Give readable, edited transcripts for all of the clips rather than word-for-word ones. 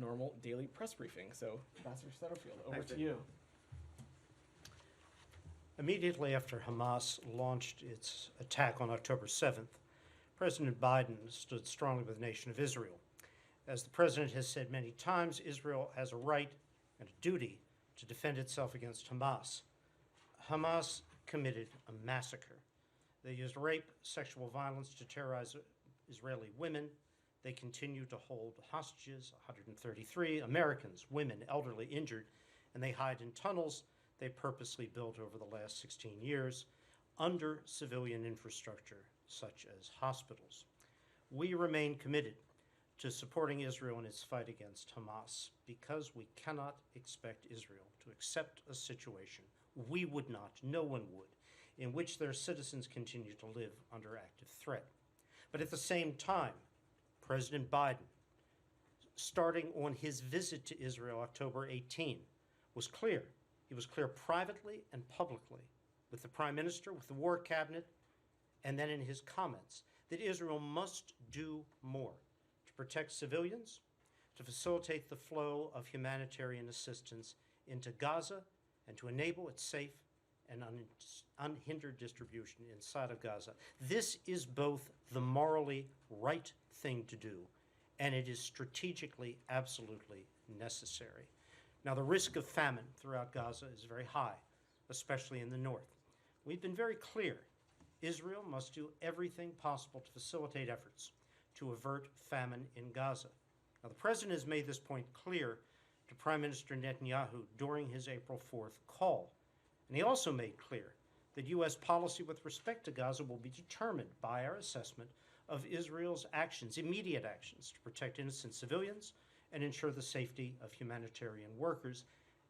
normal daily press briefing. So, Ambassador Satterfield, over to you. Immediately after Hamas launched its attack on October 7th, President Biden stood strongly with the nation of Israel. As the president has said many times, Israel has a right and a duty to defend itself against Hamas. Hamas committed a massacre. They used rape, sexual violence to terrorize Israeli women. They continue to hold hostages, 133 Americans, women, elderly, injured, and they hide in tunnels they purposely built over the last 16 years under civilian infrastructure, such as hospitals. We remain committed to supporting Israel in its fight against Hamas because we cannot expect Israel to accept a situation we would not, no one would, in which their citizens continue to live under active threat. But at the same time, President Biden, starting on his visit to Israel October 18, was clear. He was clear privately and publicly with the Prime Minister, with the War Cabinet, and then in his comments, that Israel must do more to protect civilians, to facilitate the flow of humanitarian assistance into Gaza, and to enable its safe and unhindered distribution inside of Gaza. This is both the morally right thing to do, and it is strategically absolutely necessary. Now, the risk of famine throughout Gaza is very high, especially in the north. We've been very clear. Israel must do everything possible to facilitate efforts to avert famine in Gaza. Now, the president has made this point clear to Prime Minister Netanyahu during his April 4th call. And he also made clear that U.S. policy with respect to Gaza will be determined by our assessment of Israel's actions, immediate actions, to protect innocent civilians and ensure the safety of humanitarian workers,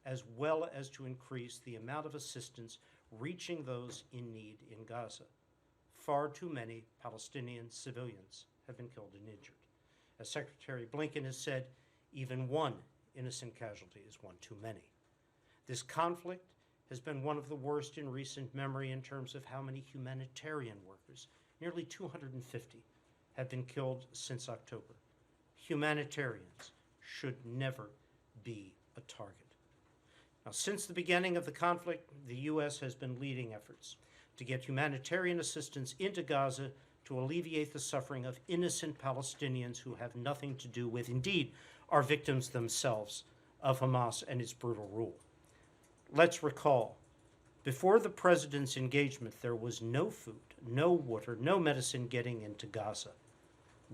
as well as to increase the amount of assistance reaching those in need in Gaza. Far too many Palestinian civilians have been killed and injured. As Secretary Blinken has said, even one innocent casualty is one too many. This conflict has been one of the worst in recent memory in terms of how many humanitarian workers, nearly 250, have been killed since October. Humanitarians should never be a target. Now, since the beginning of the conflict, the U.S. has been leading efforts to get humanitarian assistance into Gaza to alleviate the suffering of innocent Palestinians who have nothing to do with, indeed, are victims themselves of Hamas and its brutal rule. Let's recall, before the president's engagement, there was no food, no water, no medicine getting into Gaza.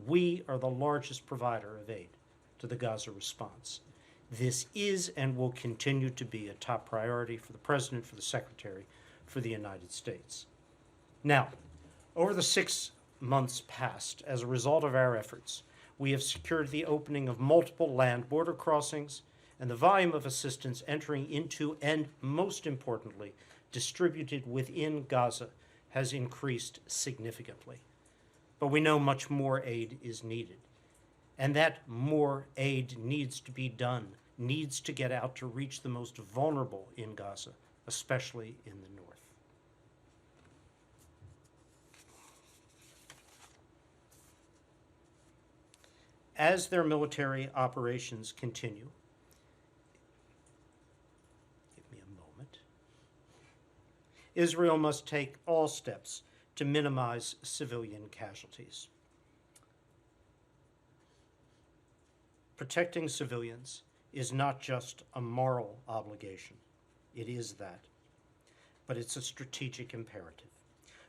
We are the largest provider of aid to the Gaza response. This is and will continue to be a top priority for the President, for the Secretary, for the United States. Now, over the 6 months past, as a result of our efforts, we have secured the opening of multiple land border crossings, and the volume of assistance entering into and, most importantly, distributed within Gaza has increased significantly. But we know much more aid is needed, and that more aid needs to be done, needs to get out to reach the most vulnerable in Gaza, especially in the north. As their military operations continue, give me a moment, Israel must take all steps to minimize civilian casualties. Protecting civilians is not just a moral obligation. It is that. But it's a strategic imperative.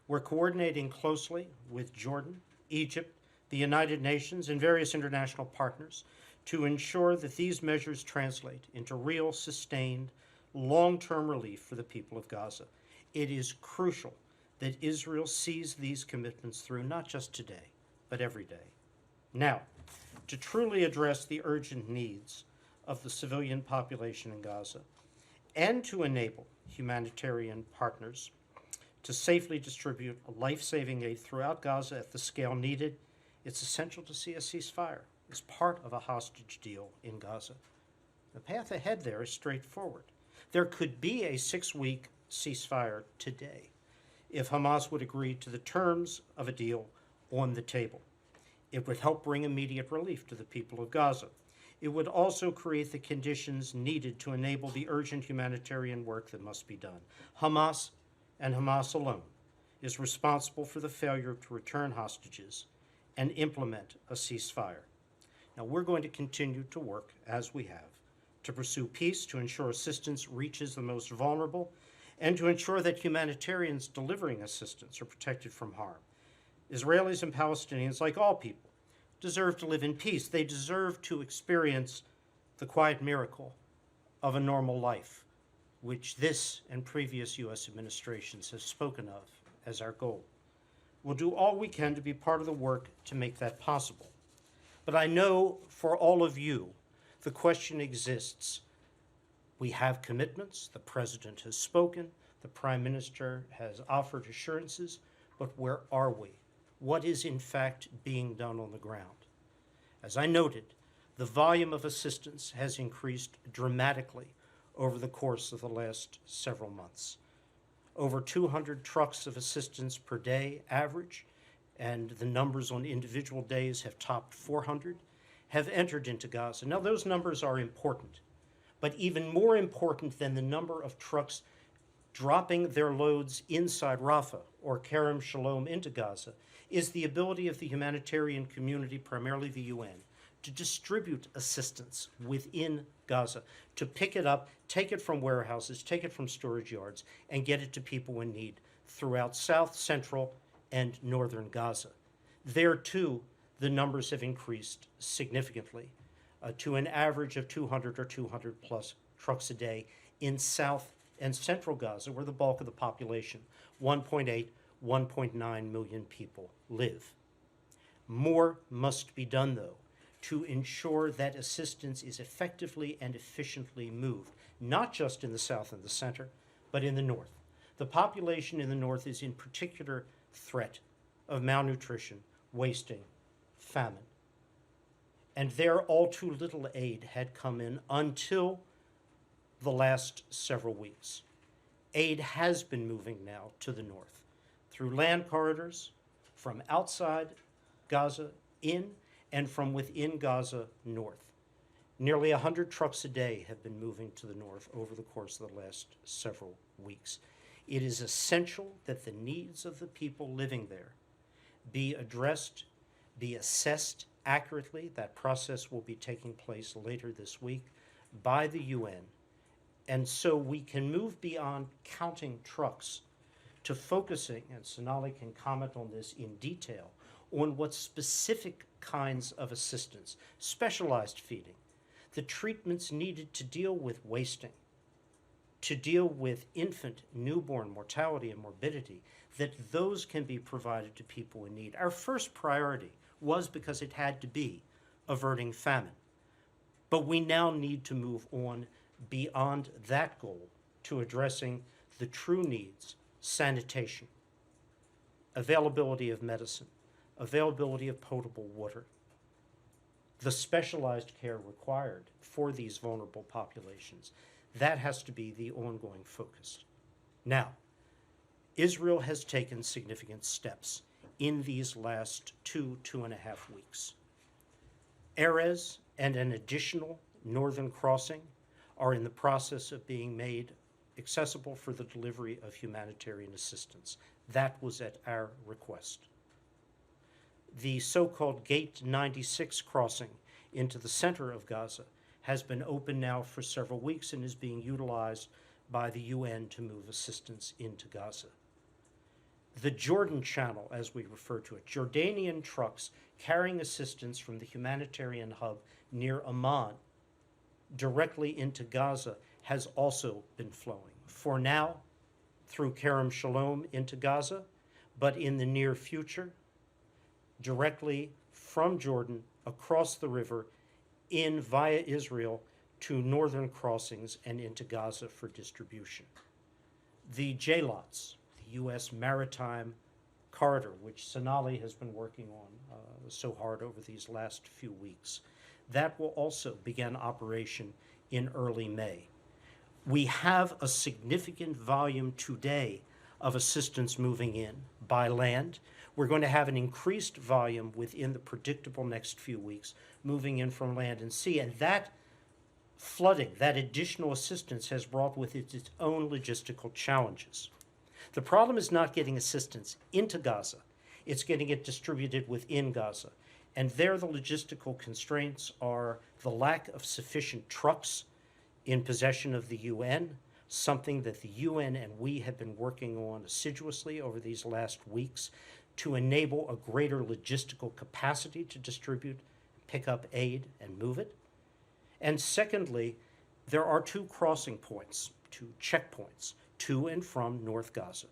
We're coordinating closely with Jordan, Egypt, the United Nations, and various international partners to ensure that these measures translate into real, sustained, long-term relief for the people of Gaza. It is crucial that Israel sees these commitments through, not just today, but every day. Now, to truly address the urgent needs of the civilian population in Gaza and to enable humanitarian partners to safely distribute life-saving aid throughout Gaza at the scale needed, it's essential to see a ceasefire as part of a hostage deal in Gaza. The path ahead there is straightforward. There could be a 6-week ceasefire today if Hamas would agree to the terms of a deal on the table. It would help bring immediate relief to the people of Gaza. it would also create the conditions needed to enable the urgent humanitarian work that must be done. Hamas, and Hamas alone, is responsible for the failure to return hostages and implement a ceasefire. Now, we're going to continue to work, as we have, to pursue peace, to ensure assistance reaches the most vulnerable, and to ensure that humanitarians delivering assistance are protected from harm. Israelis and Palestinians, like all people, deserve to live in peace. They deserve to experience the quiet miracle of a normal life, which this and previous U.S. administrations have spoken of as our goal. We'll do all we can to be part of the work to make that possible. But I know for all of you, the question exists. We have commitments, the President has spoken, the Prime Minister has offered assurances, but where are we? What is in fact being done on the ground? As I noted, the volume of assistance has increased dramatically over the course of the last several months. Over 200 trucks of assistance per day average, and the numbers on individual days have topped 400, have entered into Gaza. Now, those numbers are important, but even more important than the number of trucks dropping their loads inside Rafa or Kerem Shalom into Gaza is the ability of the humanitarian community, primarily the UN, to distribute assistance within Gaza, to pick it up, take it from warehouses, take it from storage yards, and get it to people in need throughout South, Central, and Northern Gaza. There, too, the numbers have increased significantly to an average of 200 or 200 plus trucks a day in South and Central Gaza, where the bulk of the population, 1.8, 1.9 million people, live. More must be done, though, to ensure that assistance is effectively and efficiently moved, not just in the south and the center, but in the north. The population in the north is in particular threat of malnutrition, wasting, famine. And there, all too little aid had come in until the last several weeks. Aid has been moving now to the north through land corridors from outside Gaza in and from within Gaza north. Nearly 100 trucks a day have been moving to the north over the course of the last several weeks. It is essential that the needs of the people living there be addressed, be assessed accurately. That process will be taking place later this week by the UN. And so we can move beyond counting trucks to focusing, and Sonali can comment on this in detail, on what specific kinds of assistance, specialized feeding, the treatments needed to deal with wasting, to deal with infant, newborn mortality and morbidity, that those can be provided to people in need. Our first priority was, because it had to be, averting famine. But we now need to move on beyond that goal to addressing the true needs: sanitation, availability of medicine, availability of potable water, the specialized care required for these vulnerable populations. That has to be the ongoing focus. Now, Israel has taken significant steps in these last 2.5 weeks. Erez and an additional northern crossing are in the process of being made accessible for the delivery of humanitarian assistance. That was at our request. The so-called Gate 96 crossing into the center of Gaza has been open now for several weeks and is being utilized by the UN to move assistance into Gaza. The Jordan Channel, as we refer to it, Jordanian trucks carrying assistance from the humanitarian hub near Amman directly into Gaza, has also been flowing. For now, through Kerem Shalom into Gaza, but in the near future, directly from Jordan across the river in via Israel to northern crossings and into Gaza for distribution. The JLOTS, the U.S. maritime corridor, which Sonali has been working on so hard over these last few weeks, that will also begin operation in early May. We have a significant volume today of assistance moving in by land. We're going to have an increased volume within the predictable next few weeks, moving in from land and sea. And that flooding, that additional assistance has brought with it its own logistical challenges. The problem is not getting assistance into Gaza. It's getting it distributed within Gaza. And there the logistical constraints are the lack of sufficient trucks in possession of the UN, something that the UN and we have been working on assiduously over these last weeks to enable a greater logistical capacity to distribute, pick up aid, and move it. And secondly, there are two crossing points, two checkpoints, to and from North Gaza.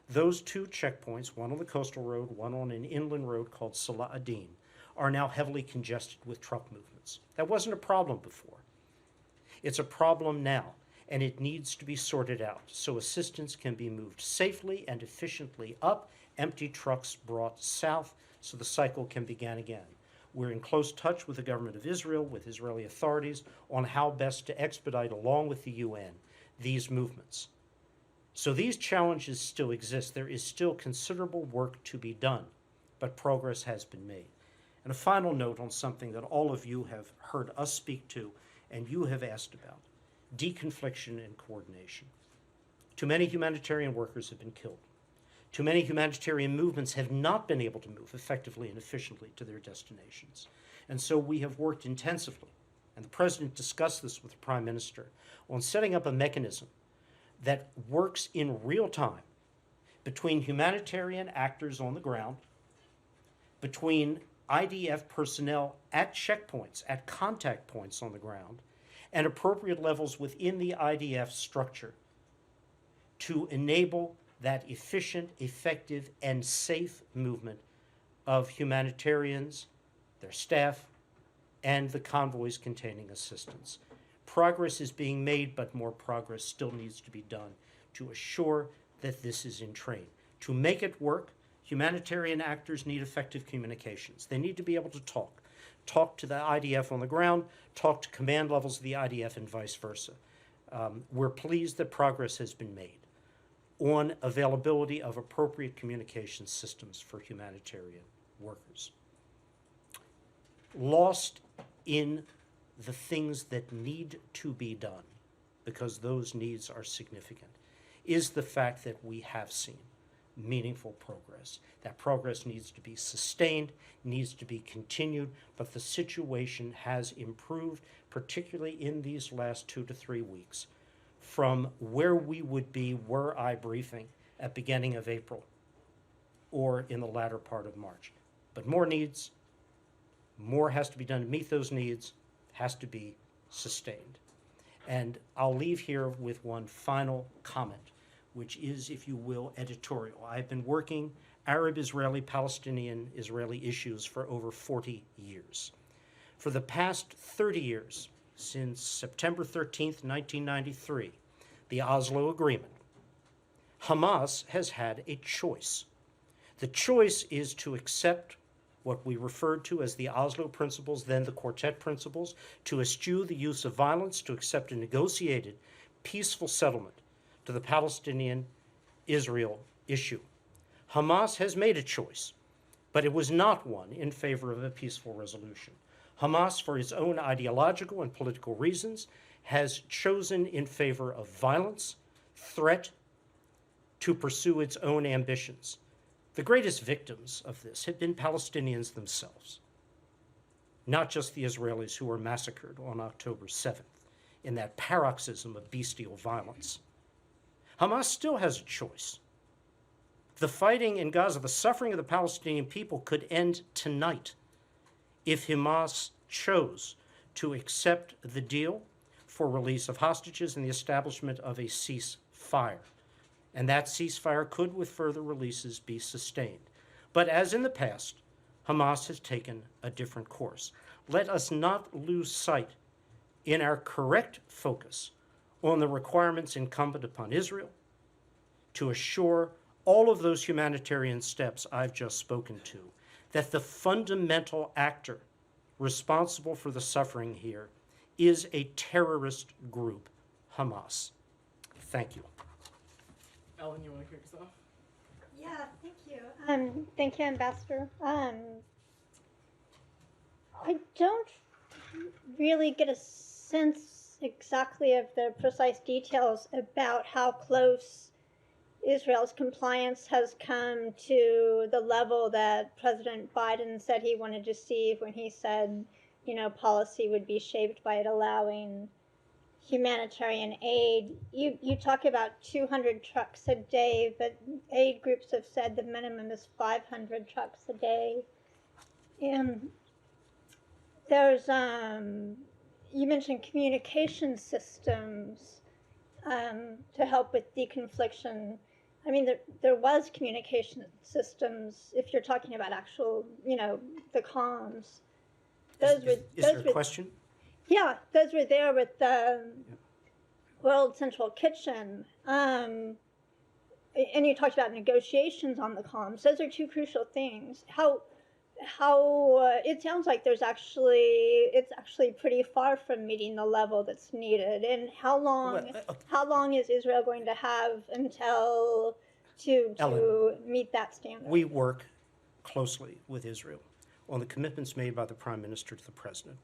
Those two checkpoints, one on the coastal road, one on an inland road called Salah ad-Din, are now heavily congested with truck movements. That wasn't a problem before. It's a problem now, and it needs to be sorted out so assistance can be moved safely and efficiently up, empty trucks brought south so the cycle can begin again. We're in close touch with the government of Israel, with Israeli authorities, on how best to expedite, along with the UN, these movements. So these challenges still exist. There is still considerable work to be done, but progress has been made. And a final note on something that all of you have heard us speak to and you have asked about, deconfliction and coordination. Too many humanitarian workers have been killed. Too many humanitarian movements have not been able to move effectively and efficiently to their destinations. And so we have worked intensively, and the President discussed this with the Prime Minister, on setting up a mechanism that works in real time between humanitarian actors on the ground, between IDF personnel at checkpoints, at contact points on the ground, and appropriate levels within the IDF structure to enable that efficient, effective, and safe movement of humanitarians, their staff, and the convoys containing assistance. Progress is being made, but more progress still needs to be done to assure that this is in train. To make it work, humanitarian actors need effective communications. They need to be able to talk to the IDF on the ground, talk to command levels of the IDF, and vice versa. We're pleased that progress has been made on availability of appropriate communication systems for humanitarian workers. Lost in the things that need to be done, because those needs are significant, is the fact that we have seen meaningful progress. That progress needs to be sustained, needs to be continued, but the situation has improved, particularly in these last 2 to 3 weeks, from where we would be were I briefing at beginning of April or in the latter part of March. But more needs, more has to be done to meet those needs, has to be sustained. And I'll leave here with one final comment, which is, if you will, editorial. I've been working Arab-Israeli, Palestinian-Israeli issues for over 40 years. For the past 30 years, since September 13th, 1993, the Oslo Agreement, Hamas has had a choice. The choice is to accept what we referred to as the Oslo Principles, then the Quartet Principles, to eschew the use of violence, to accept a negotiated, peaceful settlement to the Palestinian-Israel issue. Hamas has made a choice, but it was not one in favor of a peaceful resolution. Hamas, for its own ideological and political reasons, has chosen in favor of violence, threat, to pursue its own ambitions. The greatest victims of this have been Palestinians themselves, not just the Israelis who were massacred on October 7th in that paroxysm of bestial violence. Hamas still has a choice. The fighting in Gaza, the suffering of the Palestinian people could end tonight if Hamas chose to accept the deal for release of hostages and the establishment of a ceasefire. And that ceasefire could, with further releases, be sustained. But as in the past, Hamas has taken a different course. Let us not lose sight in our correct focus on the requirements incumbent upon Israel to assure all of those humanitarian steps I've just spoken to, that the fundamental actor responsible for the suffering here is a terrorist group, Hamas. Thank you. Ellen, you want to kick us off? Yeah. Yeah, thank you. Thank you, Ambassador. I don't really get a sense exactly of the precise details about how close Israel's compliance has come to the level that President Biden said he wanted to see when he said, policy would be shaped by it allowing humanitarian aid. You talk about 200 trucks a day, but aid groups have said the minimum is 500 trucks a day. And there's you mentioned communication systems to help with deconfliction. I mean, there was communication systems if you're talking about actual, the comms. Is there a question? Yeah, those were there with the World Central Kitchen. And you talked about negotiations on the comms. Those are two crucial things. How it sounds like it's actually pretty far from meeting the level that's needed. And how long is Israel going to have until to meet that standard? We work closely with Israel on the commitments made by the Prime Minister to the President.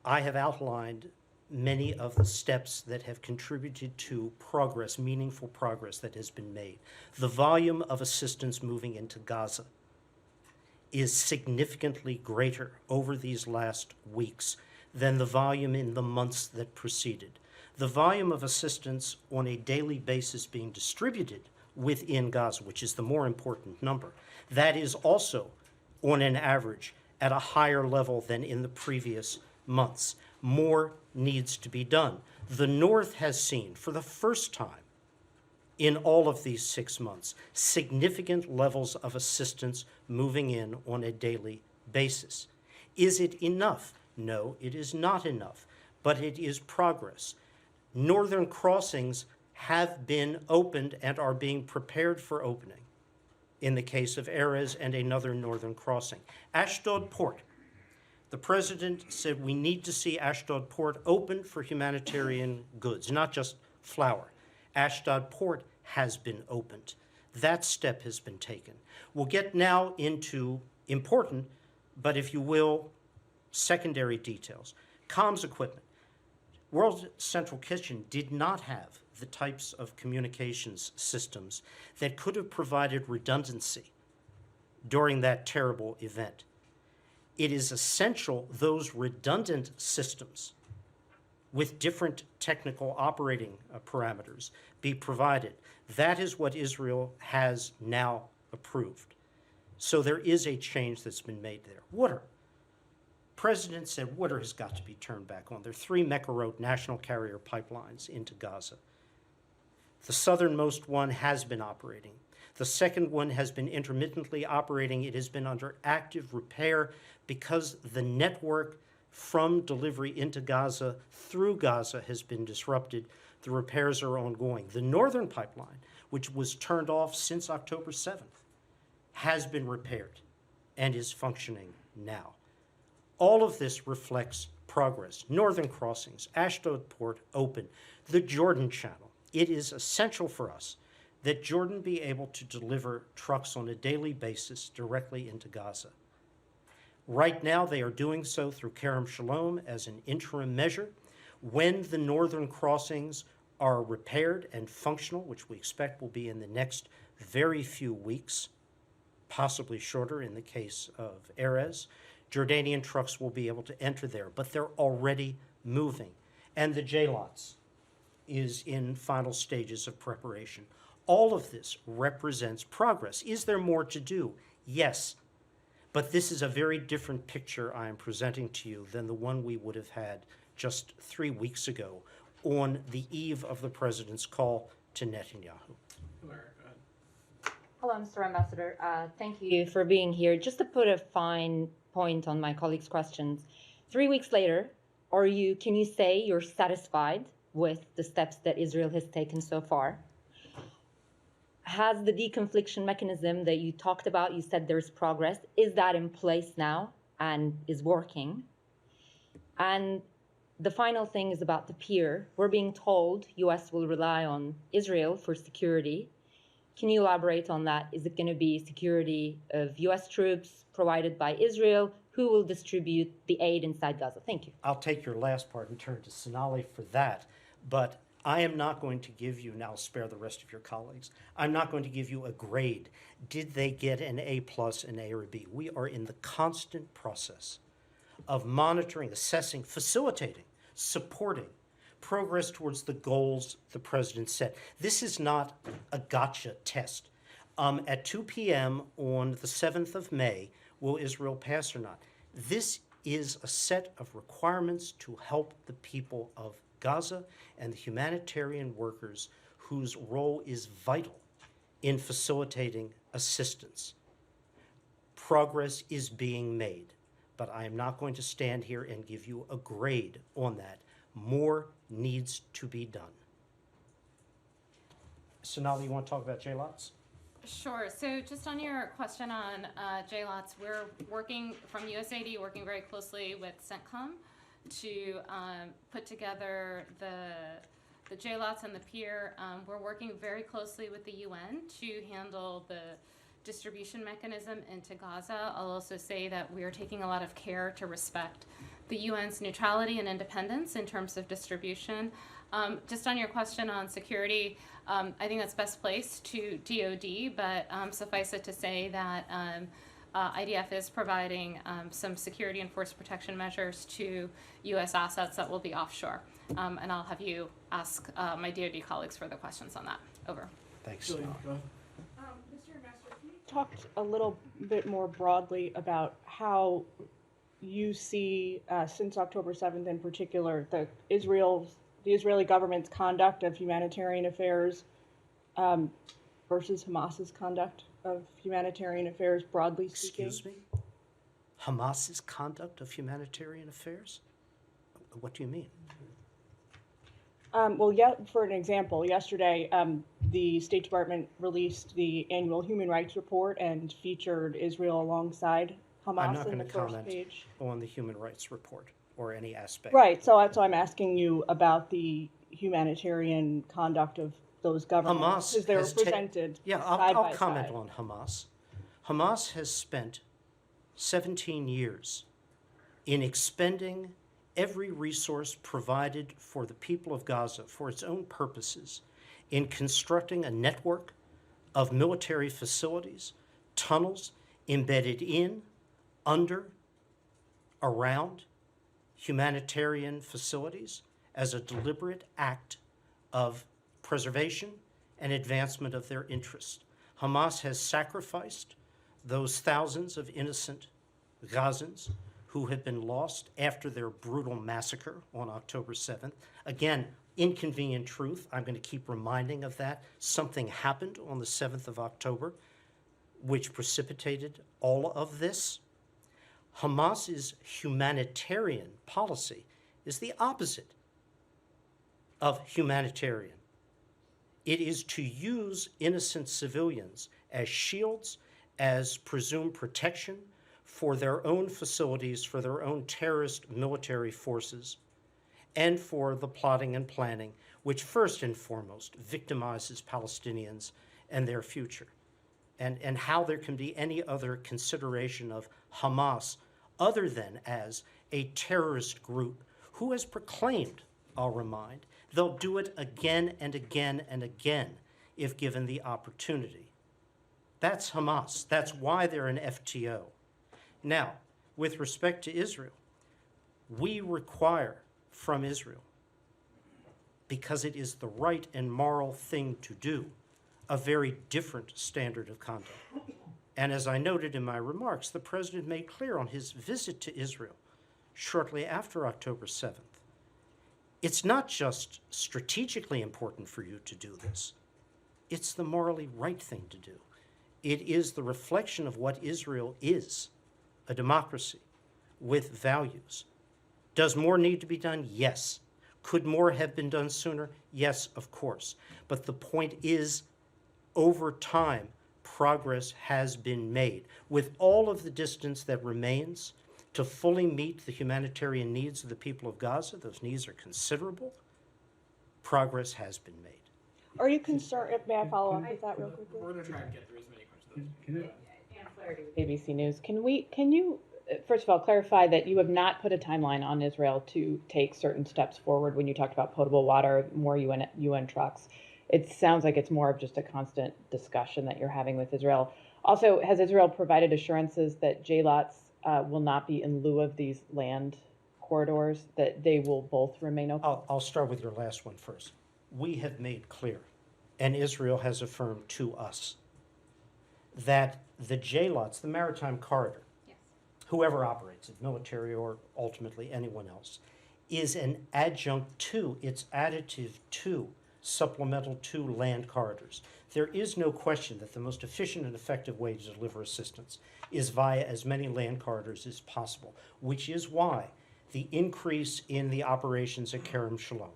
I have outlined many of the steps that have contributed to progress, meaningful progress that has been made. The volume of assistance moving into Gaza is significantly greater over these last weeks than the volume in the months that preceded. The volume of assistance on a daily basis being distributed within Gaza, which is the more important number, that is also on an average at a higher level than in the previous months. More needs to be done. The North has seen, for the first time in all of these 6 months, significant levels of assistance moving in on a daily basis. Is it enough? No, it is not enough, but it is progress. Northern crossings have been opened and are being prepared for opening in the case of Erez and another northern crossing. Ashdod Port. The president said we need to see Ashdod Port open for humanitarian goods, not just flour. Ashdod Port has been opened. That step has been taken. We'll get now into important, but if you will, secondary details. Comms equipment. World Central Kitchen did not have the types of communications systems that could have provided redundancy during that terrible event. It is essential those redundant systems with different technical operating parameters be provided. That is what Israel has now approved. So there is a change that's been made there. Water. President said water has got to be turned back on. There are 3 Mekorot national carrier pipelines into Gaza. The southernmost one has been operating. The second one has been intermittently operating. It has been under active repair because the network from delivery into Gaza through Gaza has been disrupted. The repairs are ongoing. The northern pipeline, which was turned off since October 7th, has been repaired and is functioning now. All of this reflects progress. Northern crossings, Ashdod Port open, the Jordan Channel. It is essential for us that Jordan be able to deliver trucks on a daily basis directly into Gaza. Right now, they are doing so through Kerem Shalom as an interim measure. When the northern crossings are repaired and functional, which we expect will be in the next very few weeks, possibly shorter in the case of Erez, Jordanian trucks will be able to enter there, but they're already moving. And the J-Lots is in final stages of preparation. All of this represents progress. Is there more to do? Yes. But this is a very different picture I am presenting to you than the one we would have had just 3 weeks ago on the eve of the president's call to Netanyahu. Hello, Mr. Ambassador. Thank you for being here. Just to put a fine point on my colleagues' questions, 3 weeks later, can you say you're satisfied with the steps that Israel has taken so far? Has the deconfliction mechanism that you talked about, you said there's progress, is that in place now and is working? And the final thing is about the pier. We're being told US will rely on Israel for security. Can you elaborate on that? Is it going to be security of U.S. troops provided by Israel? Who will distribute the aid inside Gaza? Thank you. I'll take your last part and turn to Sonali for that, but I am not going to give you, now spare the rest of your colleagues, I'm not going to give you a grade. Did they get an A+, an A, or a B? We are in the constant process of monitoring, assessing, facilitating, supporting progress towards the goals the president set. This is not a gotcha test. At 2 p.m. on the 7th of May, will Israel pass or not? This is a set of requirements to help the people of Gaza and the humanitarian workers whose role is vital in facilitating assistance. Progress is being made, but I am not going to stand here and give you a grade on that. More needs to be done. Sonali, you want to talk about JLOTs? Sure. So just on your question on JLOTs, we're working from USAID, working very closely with CENTCOM to put together the JLOTs and the peer. We're working very closely with the UN to handle the distribution mechanism into Gaza. I'll also say that we are taking a lot of care to respect the UN's neutrality and independence in terms of distribution. Just on your question on security, I think that's best placed to DOD, but suffice it to say that IDF is providing some security and force protection measures to U.S. assets that will be offshore. And I'll have you ask my DOD colleagues further questions on that. Over. Thanks, Julian, Sonali. go ahead. Mr. Ambassador, can you talk a little bit more broadly about how you see, since October 7th in particular, the Israeli government's conduct of humanitarian affairs versus Hamas's conduct of humanitarian affairs, broadly speaking? Excuse me? Hamas's conduct of humanitarian affairs? What do you mean? Well, yeah, for an example, yesterday the State Department released the annual human rights report and featured Israel alongside I'm Hamas not in going the to first comment page. on the human rights report or any aspect. Right, so I'm asking you about the humanitarian conduct of those governments, Hamas because they were has presented Yeah, side I'll by comment side. on Hamas. Hamas has spent 17 years in expending every resource provided for the people of Gaza for its own purposes, in constructing a network of military facilities, tunnels embedded in, under, around humanitarian facilities as a deliberate act of preservation and advancement of their interest. Hamas has sacrificed those thousands of innocent Gazans who have been lost after their brutal massacre on October 7th. Again, inconvenient truth, I'm going to keep reminding of that. Something happened on the 7th of October which precipitated all of this. Hamas's humanitarian policy is the opposite of humanitarian. It is to use innocent civilians as shields, as presumed protection for their own facilities, for their own terrorist military forces, and for the plotting and planning, which first and foremost victimizes Palestinians and their future. And how there can be any other consideration of Hamas other than as a terrorist group who has proclaimed, I'll remind, they'll do it again and again and again if given the opportunity. That's Hamas. That's why they're an FTO. Now, with respect to Israel, we require from Israel, because it is the right and moral thing to do, a very different standard of conduct. And as I noted in my remarks, the president made clear on his visit to Israel shortly after October 7th, it's not just strategically important for you to do this, it's the morally right thing to do. It is the reflection of what Israel is, a democracy with values. Does more need to be done? Yes. Could more have been done sooner? Yes, of course. But the point is, over time, progress has been made. With all of the distance that remains to fully meet the humanitarian needs of the people of Gaza, those needs are considerable, progress has been made. Are you concerned? May I follow up with that real quickly? We're gonna try and get through as many questions. ABC News. Can you first of all clarify that you have not put a timeline on Israel to take certain steps forward when you talked about potable water, more UN trucks? It sounds like it's more of just a constant discussion that you're having with Israel. Also, has Israel provided assurances that JLOTs will not be in lieu of these land corridors, that they will both remain open? I'll start with your last one first. We have made clear, and Israel has affirmed to us, that the JLOTs, the maritime corridor, Yes. whoever operates it, military or ultimately anyone else, is an adjunct to, it's additive to, supplemental to land corridors. There is no question that the most efficient and effective way to deliver assistance is via as many land corridors as possible, which is why the increase in the operations at Kerem Shalom,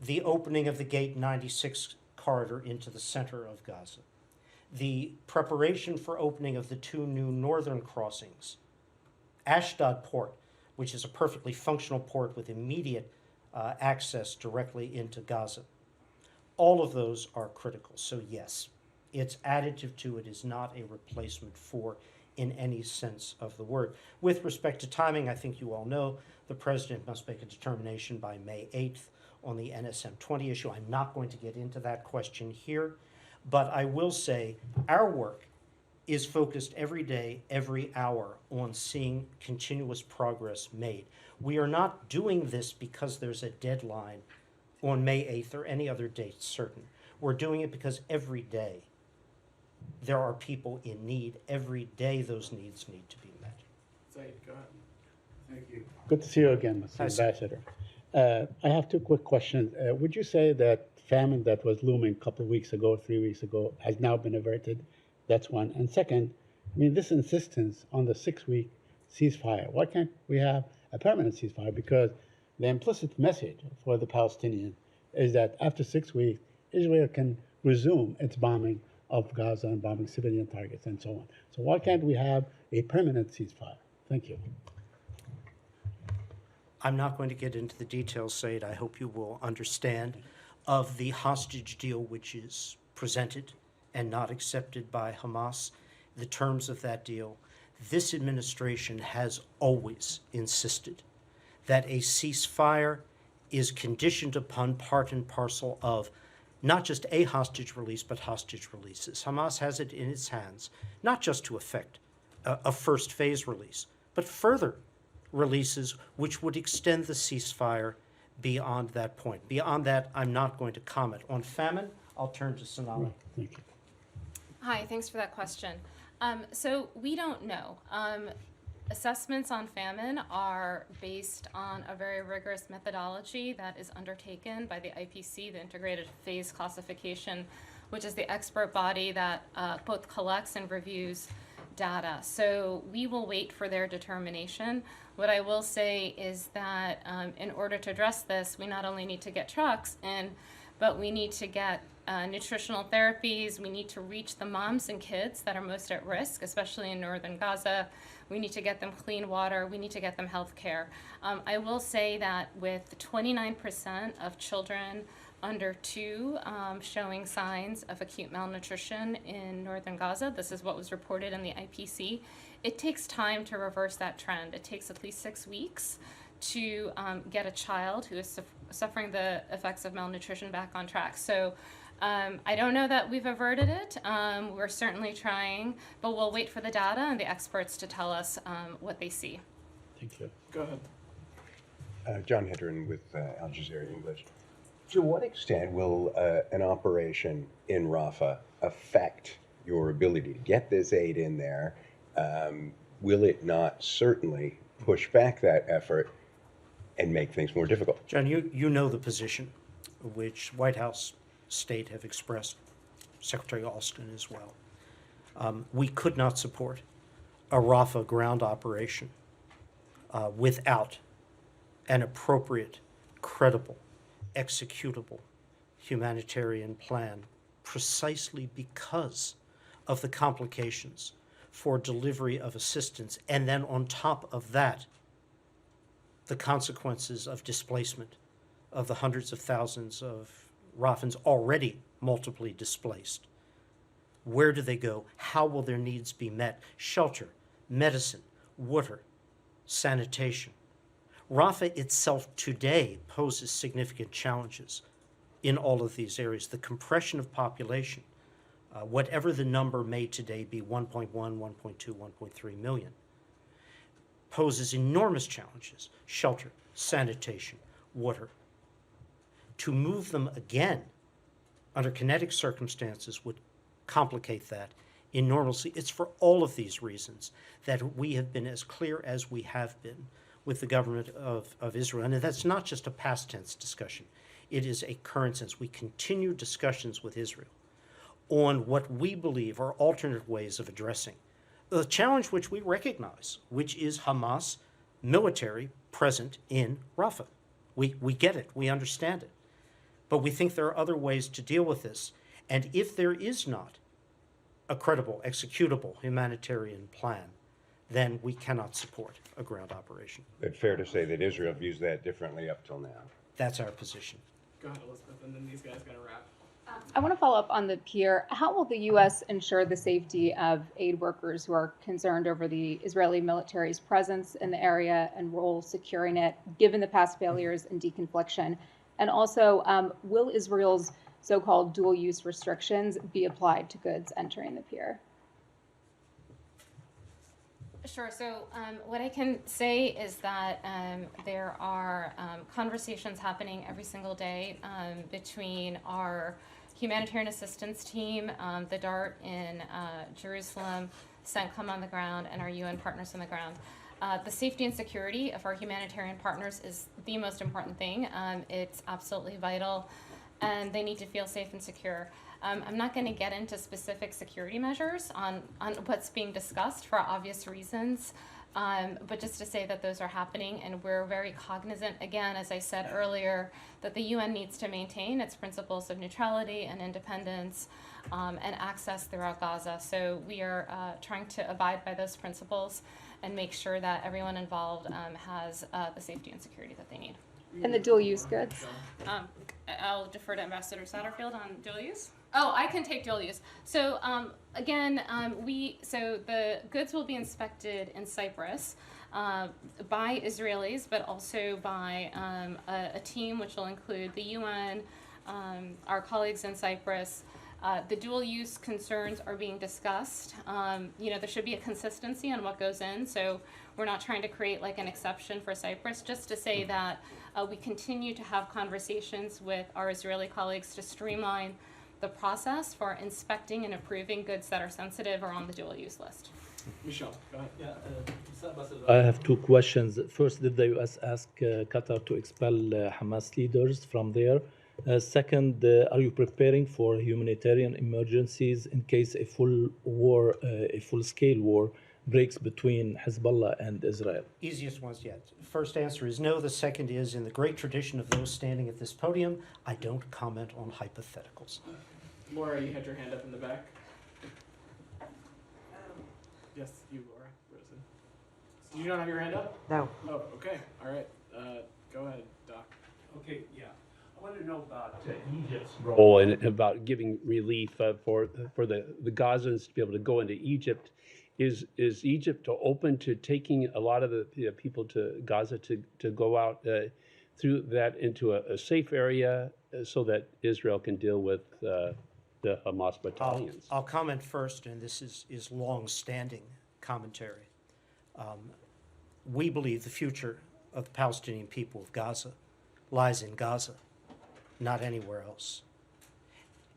the opening of the Gate 96 corridor into the center of Gaza, the preparation for opening of the two new northern crossings, Ashdod port, which is a perfectly functional port with immediate access directly into Gaza. All of those are critical. So yes, it's additive to, it is not a replacement for in any sense of the word. With respect to timing, I think you all know the president must make a determination by May 8th on the NSM 20 issue. I'm not going to get into that question here, but I will say our work is focused every day, every hour on seeing continuous progress made. We are not doing this because there's a deadline on May 8th or any other date certain. We're doing it because every day there are people in need. Every day those needs need to be met. Said, go ahead. Thank you. Good to see you again, Mr. Hi, sir. Ambassador. I have two quick questions. Would you say that famine that was looming a couple of weeks ago, 3 weeks ago, has now been averted? That's one. And second, I mean, this insistence on the 6-week ceasefire, why can't we have a permanent ceasefire? Because the implicit message for the Palestinians is that after 6 weeks, Israel can resume its bombing of Gaza and bombing civilian targets and so on. So why can't we have a permanent ceasefire? Thank you. I'm not going to get into the details, Said. I hope you will understand of the hostage deal which is presented and not accepted by Hamas, the terms of that deal. This administration has always insisted that a ceasefire is conditioned upon part and parcel of not just a hostage release, but hostage releases. Hamas has it in its hands, not just to effect a first phase release, but further releases which would extend the ceasefire beyond that point. Beyond that, I'm not going to comment. On famine, I'll turn to Sonali. Thank you. Hi, thanks for that question. So we don't know. Assessments on famine are based on a very rigorous methodology that is undertaken by the IPC, the Integrated Phase Classification, which is the expert body that both collects and reviews data. So we will wait for their determination. What I will say is that in order to address this, we not only need to get trucks in, but we need to get nutritional therapies. We need to reach the moms and kids that are most at risk, especially in northern Gaza. We need to get them clean water. We need to get them health care. I will say that with 29% of children under 2 showing signs of acute malnutrition in northern Gaza, this is what was reported in the IPC, it takes time to reverse that trend. It takes at least 6 weeks to get a child who is suffering the effects of malnutrition back on track. So I don't know that we've averted it. We're certainly trying, but we'll wait for the data and the experts to tell us what they see. Thank you. Go ahead. John Hedren with Al Jazeera English. To what extent will an operation in Rafa affect your ability to get this aid in there? Will it not certainly push back that effort and make things more difficult? John, you know the position which White House State have expressed, Secretary Alston as well. We could not support a Rafa ground operation without an appropriate, credible, executable humanitarian plan, precisely because of the complications for delivery of assistance, and then on top of that, the consequences of displacement of the hundreds of thousands of Rafans already multiply displaced. Where do they go? How will their needs be met? Shelter, medicine, water, sanitation. Rafa itself today poses significant challenges in all of these areas. The compression of population, whatever the number may today be, 1.1, 1.2, 1.3 million, poses enormous challenges. Shelter, sanitation, water. To move them again under kinetic circumstances would complicate that enormously. It's for all of these reasons that we have been as clear as we have been with the government of Israel. And that's not just a past tense discussion. It is a current sense. We continue discussions with Israel on what we believe are alternate ways of addressing the challenge which we recognize, which is Hamas military present in Rafa. We get it. We understand it. But we think there are other ways to deal with this. And if there is not a credible, executable humanitarian plan, then we cannot support a ground operation. But fair to say that Israel views that differently up till now. That's our position. Go ahead, Elizabeth, and then these guys gotta wrap. I want to follow up on the pier. How will the U.S. ensure the safety of aid workers who are concerned over the Israeli military's presence in the area and role securing it, given the past failures in deconfliction? And also, will Israel's so-called dual-use restrictions be applied to goods entering the pier? Sure. So what I can say is that there are conversations happening every single day between our humanitarian assistance team, the DART in Jerusalem, CENTCOM on the ground, and our UN partners on the ground. The safety and security of our humanitarian partners is the most important thing. It's absolutely vital, and they need to feel safe and secure. I'm not going to get into specific security measures on what's being discussed for obvious reasons, but just to say that those are happening, and we're very cognizant, again, as I said earlier, that the UN needs to maintain its principles of neutrality and independence and access throughout Gaza. So we are trying to abide by those principles and make sure that everyone involved has the safety and security that they need. And the dual-use goods? I'll defer to Ambassador Satterfield on dual use. Oh, I can take dual use. So again, so the goods will be inspected in Cyprus by Israelis, but also by a team which will include the UN, our colleagues in Cyprus. The dual use concerns are being discussed. There should be a consistency on what goes in. So we're not trying to create like an exception for Cyprus, just to say that we continue to have conversations with our Israeli colleagues to streamline the process for inspecting and approving goods that are sensitive or on the dual use list. Michelle, go ahead. I have two questions. First, did the U.S. ask Qatar to expel Hamas leaders from there? Second, are you preparing for humanitarian emergencies in case a full-scale war breaks between Hezbollah and Israel? Easiest ones yet. First answer is no. The second is, in the great tradition of those standing at this podium, I don't comment on hypotheticals. Laura, you had your hand up in the back. Yes, you, Laura Rosen. Did you not have your hand up? No. Oh, okay. All right. Go ahead, Doc. Okay, yeah. I want to know about Egypt's role and about giving relief for the Gazans to be able to go into Egypt. Is Egypt open to taking a lot of the people to Gaza to go out through that into a safe area so that Israel can deal with the Hamas battalions? I'll comment first, and this is long-standing commentary. We believe the future of the Palestinian people of Gaza lies in Gaza, not anywhere else.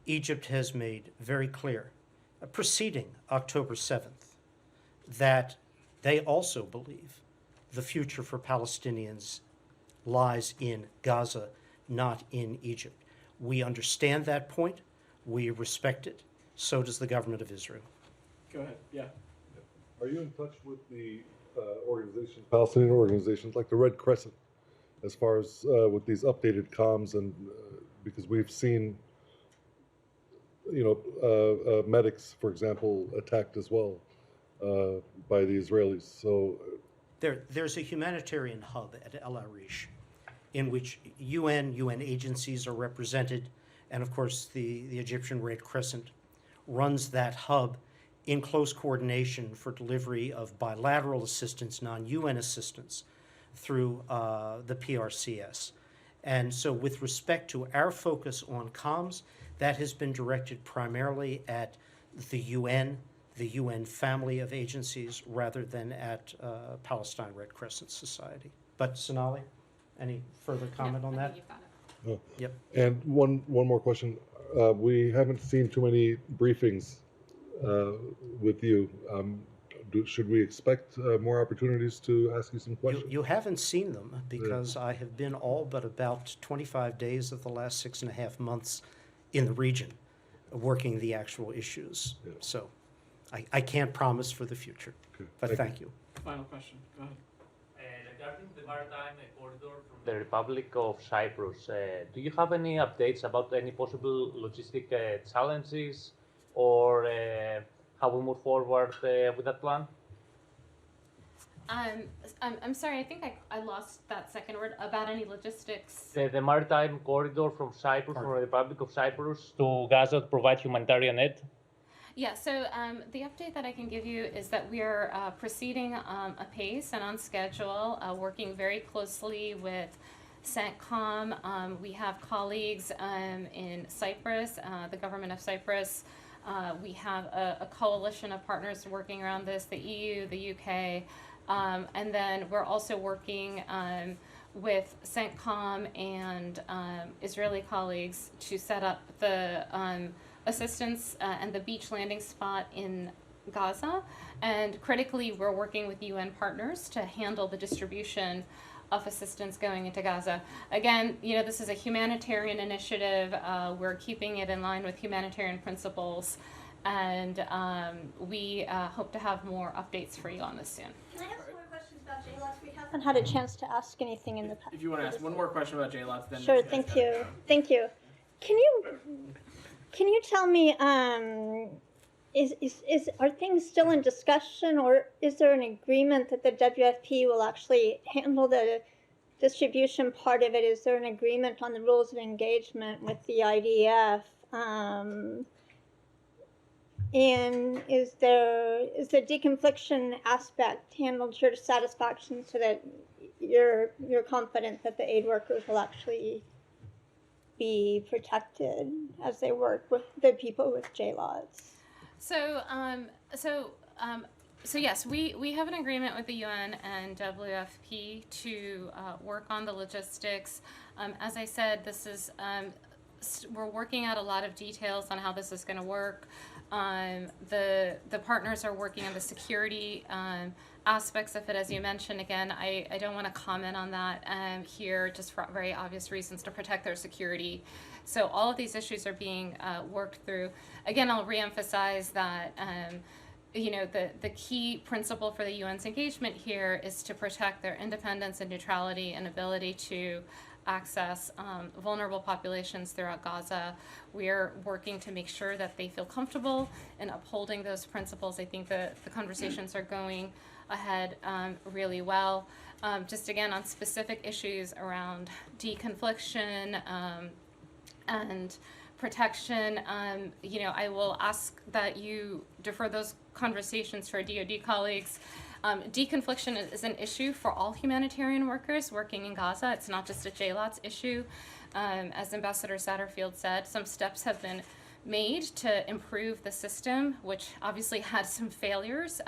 Egypt has made very clear, preceding October 7th, that they also believe the future for Palestinians lies in Gaza, not in Egypt. We understand that point. We respect it. So does the government of Israel. Go ahead. Yeah. Are you in touch with the organizations, Palestinian organizations like the Red Crescent, as far as with these updated comms? And because we've seen, medics, for example, attacked as well by the Israelis. So there's a humanitarian hub at El Arish in which UN agencies are represented, And of course, the Egyptian Red Crescent runs that hub in close coordination for delivery of bilateral assistance, non-UN assistance, through the PRCS. And so with respect to our focus on comms, that has been directed primarily at the UN family of agencies, rather than at Palestine Red Crescent Society. But Sonali, any further comment on that? You've got it. Yep. And one more question. We haven't seen too many briefings with you. Should we expect more opportunities to ask you some questions? You haven't seen them because I have been all but about 25 days of the last 6.5 months in the region working the actual issues. Yeah. So I can't promise for the future, Okay, but thank you. Final question. Go ahead. Regarding the maritime corridor from the Republic of Cyprus, do you have any updates about any possible logistic challenges or how we move forward with that plan? I'm sorry, I think I lost that second word about any logistics. The maritime corridor from Cyprus, from the Republic of Cyprus to Gaza to provide humanitarian aid? Yeah, so the update that I can give you is that we are proceeding apace and on schedule, working very closely with CENTCOM. We have colleagues in Cyprus, the government of Cyprus. We have a coalition of partners working around this, the EU, the UK, and then we're also working with CENTCOM and Israeli colleagues to set up the assistance and the beach landing spot in Gaza. And critically, we're working with UN partners to handle the distribution of assistance going into Gaza. Again, this is a humanitarian initiative. We're keeping it in line with humanitarian principles, and we hope to have more updates for you on this soon. Can I ask more questions about JLOTS? We haven't had a chance to ask anything in the past. If you want to ask one more question about JLOTS, then Sure, thank you. Thank you. Can you tell me, are things still in discussion, or is there an agreement that the WFP will actually handle the distribution part of it? Is there an agreement on the rules of engagement with the IDF? And is the deconfliction aspect handled to your satisfaction so that you're confident that the aid workers will actually be protected as they work with the people with JLOTS? So yes, we have an agreement with the UN and WFP to work on the logistics. As I said, this is we're working out a lot of details on how this is going to work. The partners are working on the security aspects of it, as you mentioned. Again, I don't want to comment on that here, just for very obvious reasons, to protect their security. So all of these issues are being worked through. Again, I'll reemphasize that the key principle for the UN's engagement here is to protect their independence and neutrality and ability to access vulnerable populations throughout Gaza. We're working to make sure that they feel comfortable in upholding those principles. I think the conversations are going ahead really well. Just again, on specific issues around deconfliction and protection, I will ask that you defer those conversations to our DoD colleagues. Deconfliction is an issue for all humanitarian workers working in Gaza. It's not just a JLOTS issue. As Ambassador Satterfield said, some steps have been made to improve the system, which obviously had some failures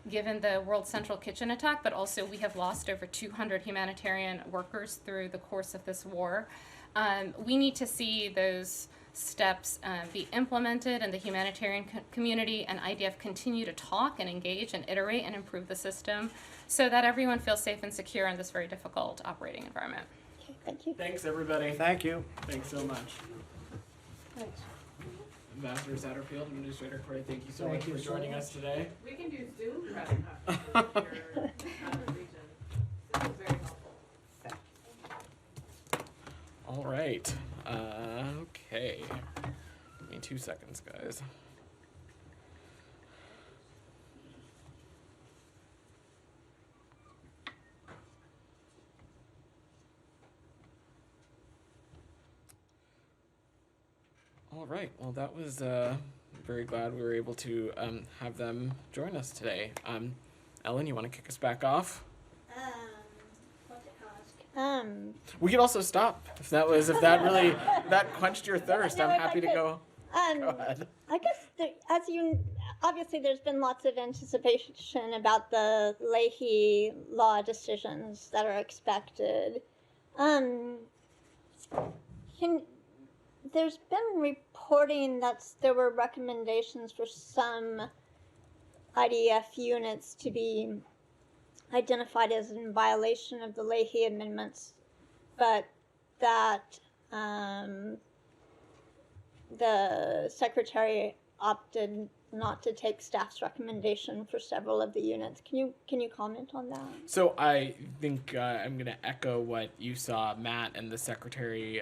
given the World Central Kitchen attack, but also we have lost over 200 humanitarian workers through the course of this war. We need to see those steps be implemented in the humanitarian community, and IDF continue to talk and engage and iterate and improve the system so that everyone feels safe and secure in this very difficult operating environment. Okay, thank you. Thanks, everybody. Thank you. Thanks so much. Thanks. Ambassador Satterfield, Administrator Corey, thank you so Thank much you for so joining much. us today. We can do Zoom press conferences for other regions. This is very helpful. All right. Okay. Give me 2 seconds, guys. All right. Well, that was very glad we were able to have them join us today. Ellen, you want to kick us back off? What to ask? We could also stop if that really if that quenched your thirst. No, I'm if I happy to could, go. Go ahead. I guess, obviously there's been lots of anticipation about the Leahy law decisions that are expected. There's been reporting that there were recommendations for some IDF units to be identified as in violation of the Leahy amendments, but that the secretary opted not to take staff's recommendation for several of the units. Can you comment on that? So I think I'm going to echo what you saw Matt and the secretary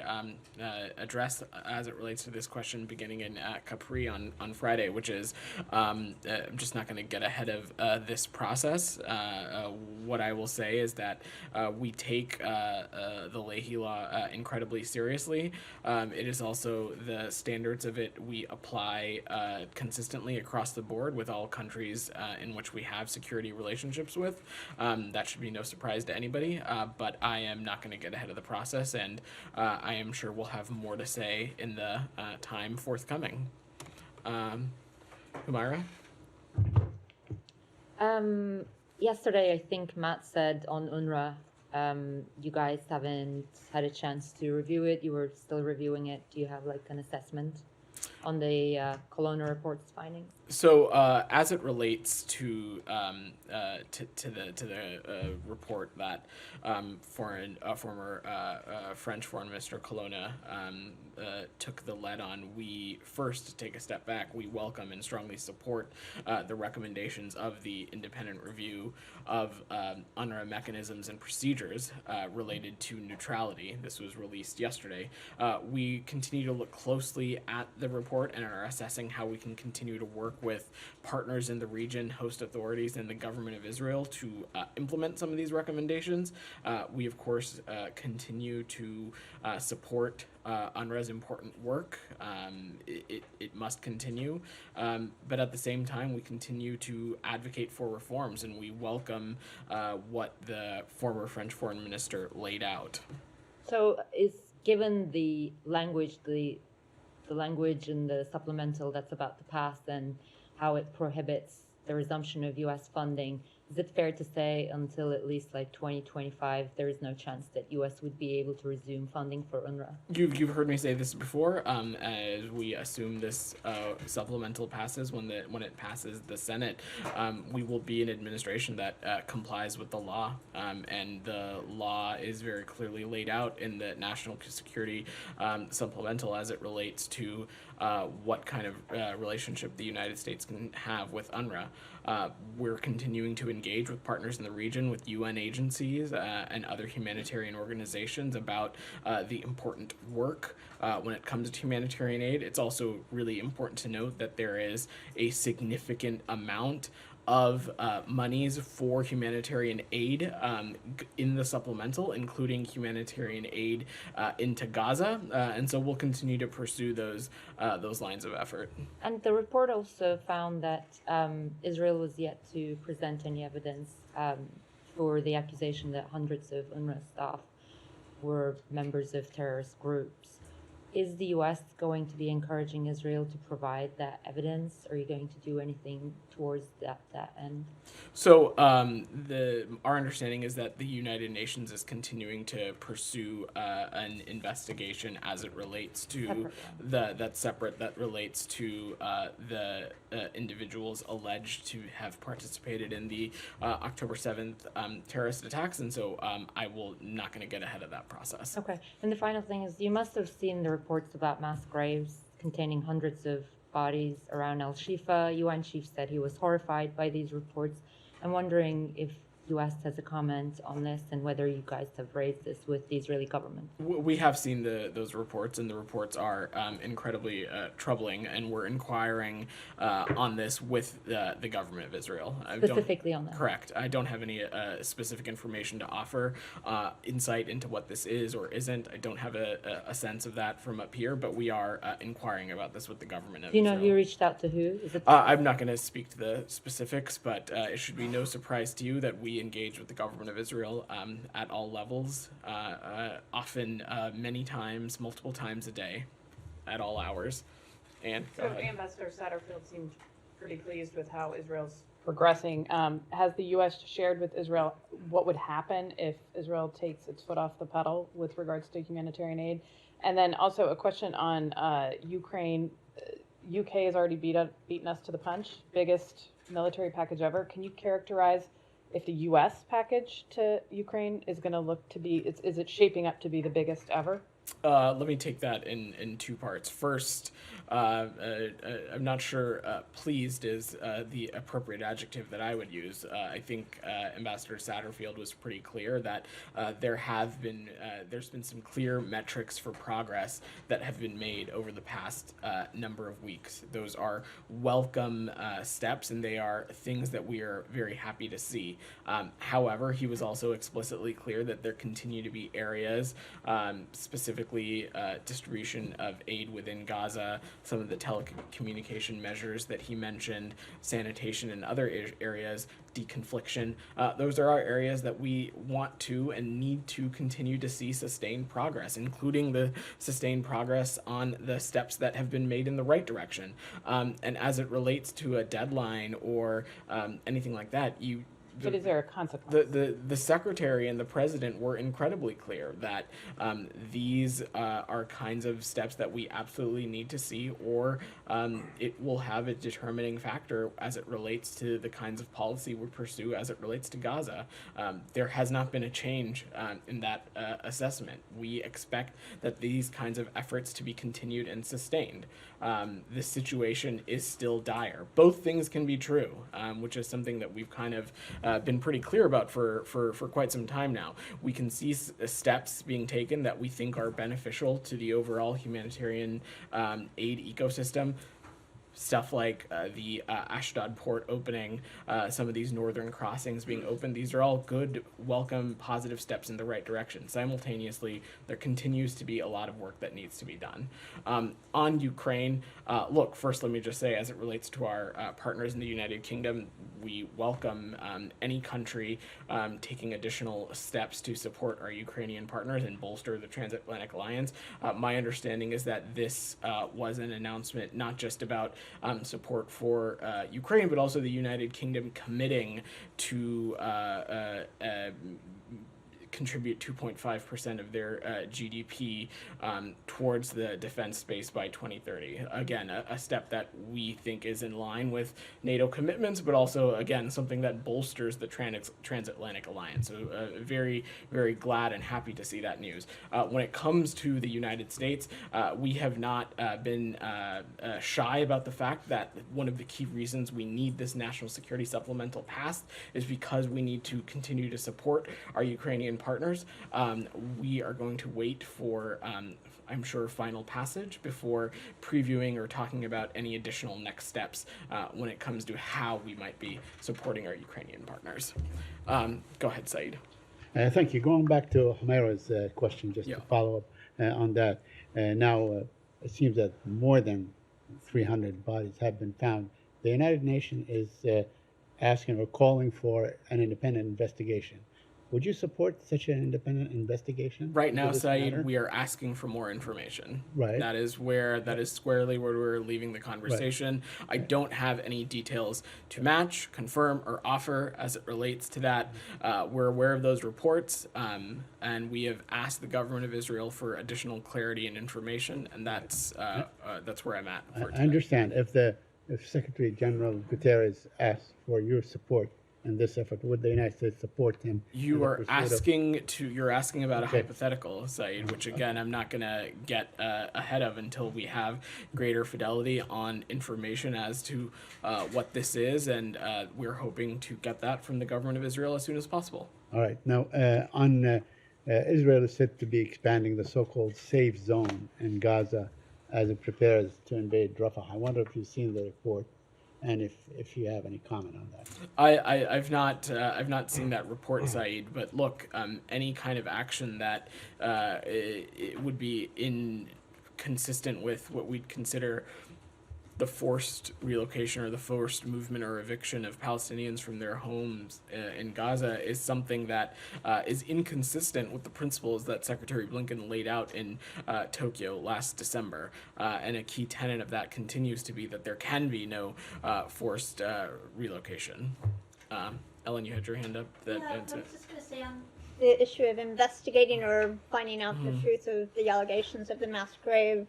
address as it relates to this question beginning in Capri on Friday, which is I'm just not going to get ahead of this process. What I will say is that we take the Leahy law incredibly seriously. It is also the standards of it we apply consistently across the board with all countries in which we have security relationships with. That should be no surprise to anybody, but I am not going to get ahead of the process, and I am sure we'll have more to say in the time forthcoming. Humaira? Yesterday, I think Matt said on UNRWA, you guys haven't had a chance to review it. You were still reviewing it. Do you have like an assessment on the Colonna report's findings? So, as it relates to the report that former French Foreign Minister Colonna took the lead on, we first take a step back. We welcome and strongly support the recommendations of the independent review of UNRWA mechanisms and procedures related to neutrality. This was released yesterday. We continue to look closely at the report and are assessing how we can continue to work with partners in the region, host authorities, and the government of Israel to implement some of these recommendations. We, of course, continue to support UNRWA's important work. It must continue, but at the same time, we continue to advocate for reforms, and we welcome what the former French foreign minister laid out. So, given the language, the language in the supplemental that's about to pass and how it prohibits the resumption of U.S. funding, is it fair to say until at least like 2025 there is no chance that U.S. would be able to resume funding for UNRWA? You've heard me say this before. As we assume this supplemental passes, when it passes the Senate, we will be an administration that complies with the law, and the law is very clearly laid out in the national security supplemental as it relates to what kind of relationship the United States can have with UNRWA. We're continuing to engage with partners in the region, with UN agencies and other humanitarian organizations about the important work when it comes to humanitarian aid. It's also really important to note that there is a significant amount of monies for humanitarian aid in the supplemental, including humanitarian aid into Gaza, and so we'll continue to pursue those lines of effort. And the report also found that Israel was yet to present any evidence for the accusation that hundreds of UNRWA staff were members of terrorist groups. Is the U.S. going to be encouraging Israel to provide that evidence? Are you going to do anything towards that end? So our understanding is that the United Nations is continuing to pursue an investigation as it relates to that relates to the individuals alleged to have participated in the October 7th terrorist attacks, and so I will not going to get ahead of that process. Okay, and the final thing is you must have seen the reports about mass graves containing hundreds of bodies around Al-Shifa. UN chief said he was horrified by these reports. I'm wondering if U.S. has a comment on this and whether you guys have raised this with the Israeli government. We have seen those reports, and the reports are incredibly troubling, and we're inquiring on this with the government of Israel. Specifically on that. Correct. I don't have any specific information to offer, insight into what this is or isn't. I don't have a sense of that from up here, but we are inquiring about this with the government of Do you know Israel. who you reached out to who? Is it I'm not going to speak to the specifics, but it should be no surprise to you that we engage with the government of Israel at all levels, often many times, multiple times a day, at all hours. And So Ambassador Satterfield seemed pretty pleased with how Israel's progressing. Has the U.S. shared with Israel what would happen if Israel takes its foot off the pedal with regards to humanitarian aid? And then also a question on Ukraine. UK has already beaten us to the punch, biggest military package ever. Can you characterize if the U.S. package to Ukraine is going to look to be, is it shaping up to be the biggest ever? Let me take that in two parts. First, I'm not sure pleased is the appropriate adjective that I would use. I think Ambassador Satterfield was pretty clear that there's been some clear metrics for progress that have been made over the past number of weeks. Those are welcome steps, and they are things that we are very happy to see. However, he was also explicitly clear that there continue to be areas, specifically distribution of aid within Gaza, some of the telecommunication measures that he mentioned, sanitation in other areas, deconfliction. Those are our areas that we want to and need to continue to see sustained progress, including the sustained progress on the steps that have been made in the right direction. And as it relates to a deadline or anything like that, But is there a consequence? The secretary and the president were incredibly clear that these are kinds of steps that we absolutely need to see, or it will have a determining factor as it relates to the kinds of policy we pursue as it relates to Gaza. There has not been a change in that assessment. We expect that these kinds of efforts to be continued and sustained. The situation is still dire. Both things can be true, which is something that we've kind of been pretty clear about for quite some time now. We can see steps being taken that we think are beneficial to the overall humanitarian aid ecosystem. Stuff like the Ashdod port opening, some of these northern crossings being opened. These are all good, welcome, positive steps in the right direction. Simultaneously, there continues to be a lot of work that needs to be done. On Ukraine, look, first let me just say, as it relates to our partners in the United Kingdom, we welcome any country taking additional steps to support our Ukrainian partners and bolster the transatlantic alliance. My understanding is that this was an announcement not just about support for Ukraine, but also the United Kingdom committing to contribute 2.5% of their GDP towards the defense space by 2030. Again, a step that we think is in line with NATO commitments, but also, again, something that bolsters the transatlantic alliance. So very, very glad and happy to see that news. When it comes to the United States, we have not been shy about the fact that one of the key reasons we need this national security supplemental passed is because we need to continue to support our Ukrainian partners. We are going to wait for, I'm sure, final passage before previewing or talking about any additional next steps when it comes to how we might be supporting our Ukrainian partners. Go ahead, Saeed. Thank you. Going back to Humaira's question, just to follow up on that. Now, it seems that more than 300 bodies have been found. The United Nations is asking or calling for an independent investigation. Would you support such an independent investigation? Right now, Saeed, we are asking for more information. Right. That is squarely where we're leaving the conversation. Right. I don't have any details to match, confirm, or offer as it relates to that. We're aware of those reports, and we have asked the government of Israel for additional clarity and information, and that's where I'm at. I understand. If Secretary General Guterres asks for your support, in this effort? Would the United States support him? in You the are pursuit of- you're asking about a Okay. hypothetical, Saeed, which again I'm not gonna get ahead of until we have greater fidelity on information as to what this is, and we're hoping to get that from the government of Israel as soon as possible. All right. Now, Israel is said to be expanding the so-called safe zone in Gaza as it prepares to invade Rafa. I wonder if you've seen the report, and if you have any comment on that. I've not seen that report, Saeed. But look, any kind of action that it would be inconsistent with what we'd consider the forced relocation or the forced movement or eviction of Palestinians from their homes in Gaza is something that is inconsistent with the principles that Secretary Blinken laid out in Tokyo last December. And a key tenet of that continues to be that there can be no forced relocation. Ellen, you had your hand up. I was just going to say on the issue of investigating or finding out the truth of the allegations of the mass grave,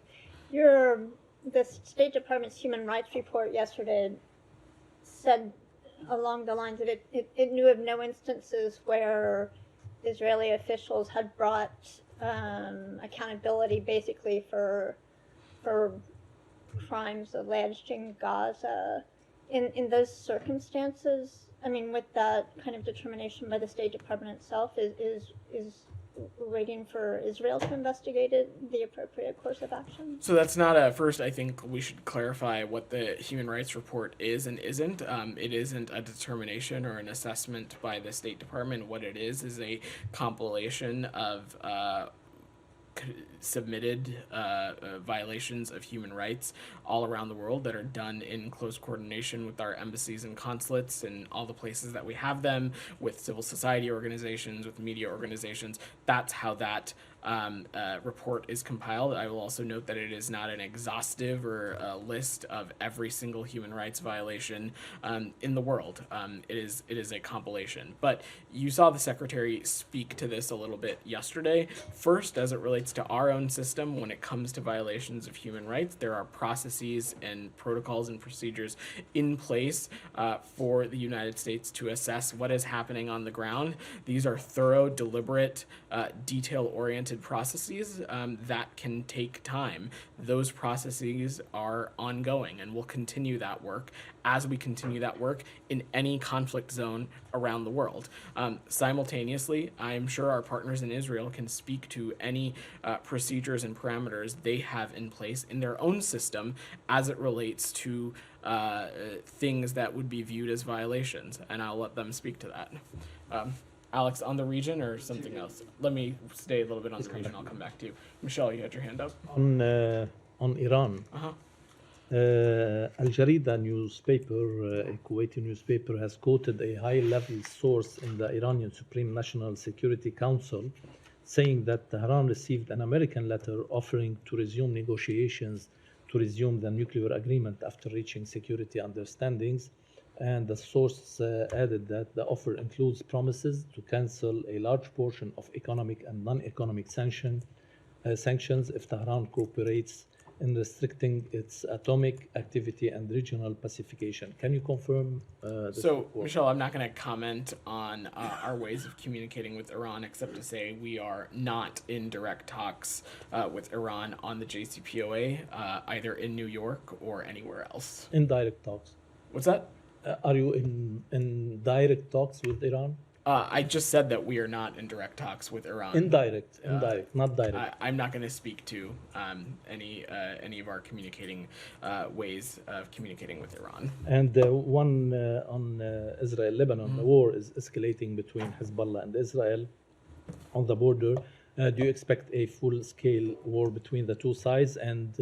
the State Department's Human Rights Report yesterday said along the lines of it knew of no instances where Israeli officials had brought accountability basically for crimes alleged in Gaza. In those circumstances, I mean, with that kind of determination by the State Department itself, is waiting for Israel to investigate it the appropriate course of action? So that's not first, I think we should clarify what the Human Rights Report is and isn't. It isn't a determination or an assessment by the State Department. What it is a compilation of submitted violations of human rights all around the world that are done in close coordination with our embassies and consulates and all the places that we have them, with civil society organizations, with media organizations. That's how that report is compiled. I will also note that it is not an exhaustive or a list of every single human rights violation in the world. It is a compilation. But you saw the Secretary speak to this a little bit yesterday. First, as it relates to our own system, when it comes to violations of human rights, there are processes and protocols and procedures in place for the United States to assess what is happening on the ground. These are thorough, deliberate, detail-oriented processes that can take time. Those processes are ongoing, and we'll continue that work as we continue that work in any conflict zone around the world. Simultaneously, I'm sure our partners in Israel can speak to any procedures and parameters they have in place in their own system as it relates to things that would be viewed as violations, and I'll let them speak to that. Alex, on the region or something else? Let me stay a little bit on the region. I'll come back to you. Michelle, you had your hand up. On Iran. Al Jarida newspaper, a Kuwaiti newspaper, has quoted a high-level source in the Iranian Supreme National Security Council saying that Tehran received an American letter offering to resume negotiations to resume the nuclear agreement after reaching security understandings. And the source added that the offer includes promises to cancel a large portion of economic and non-economic sanctions if Tehran cooperates in restricting its atomic activity and regional pacification. Can you confirm this report? Michelle, I'm not going to comment on our ways of communicating with Iran, except to say we are not in direct talks with Iran on the JCPOA, either in New York or anywhere else. Indirect talks. What's that? Are you in direct talks with Iran? I just said that we are not in direct talks with Iran. Indirect, not direct. I'm not going to speak to any of our communicating ways of communicating with Iran. And one on Israel-Lebanon, the war is escalating between Hezbollah and Israel on the border. Do you expect a full-scale war between the two sides? And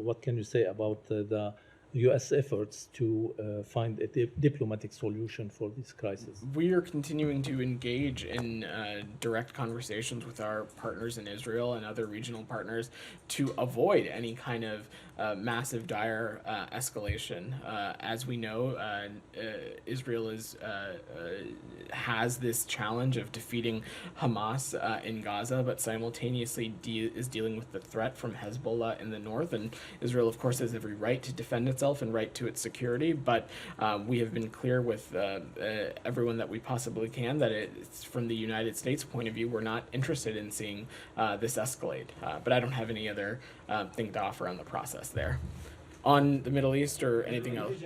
what can you say about the U.S. efforts to find a diplomatic solution for this crisis? We are continuing to engage in direct conversations with our partners in Israel and other regional partners to avoid any kind of massive, dire escalation. As we know, Israel has this challenge of defeating Hamas in Gaza, but simultaneously is dealing with the threat from Hezbollah in the north. And Israel, of course, has every right to defend itself and right to its security. But we have been clear with everyone that we possibly can that it's from the United States point of view, we're not interested in seeing this escalate. But I don't have any other thing to offer on the process there. On the Middle East or anything else?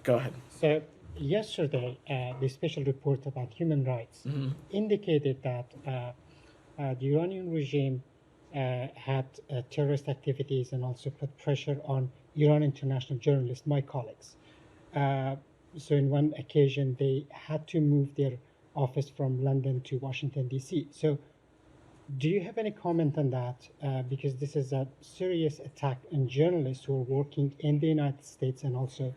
Go ahead. So yesterday, the special report about human rights indicated that the Iranian regime had terrorist activities and also put pressure on Iran international journalists, my colleagues. So in one occasion, they had to move their office from London to Washington, D.C. So do you have any comment on that? Because this is a serious attack on journalists who are working in the United States and also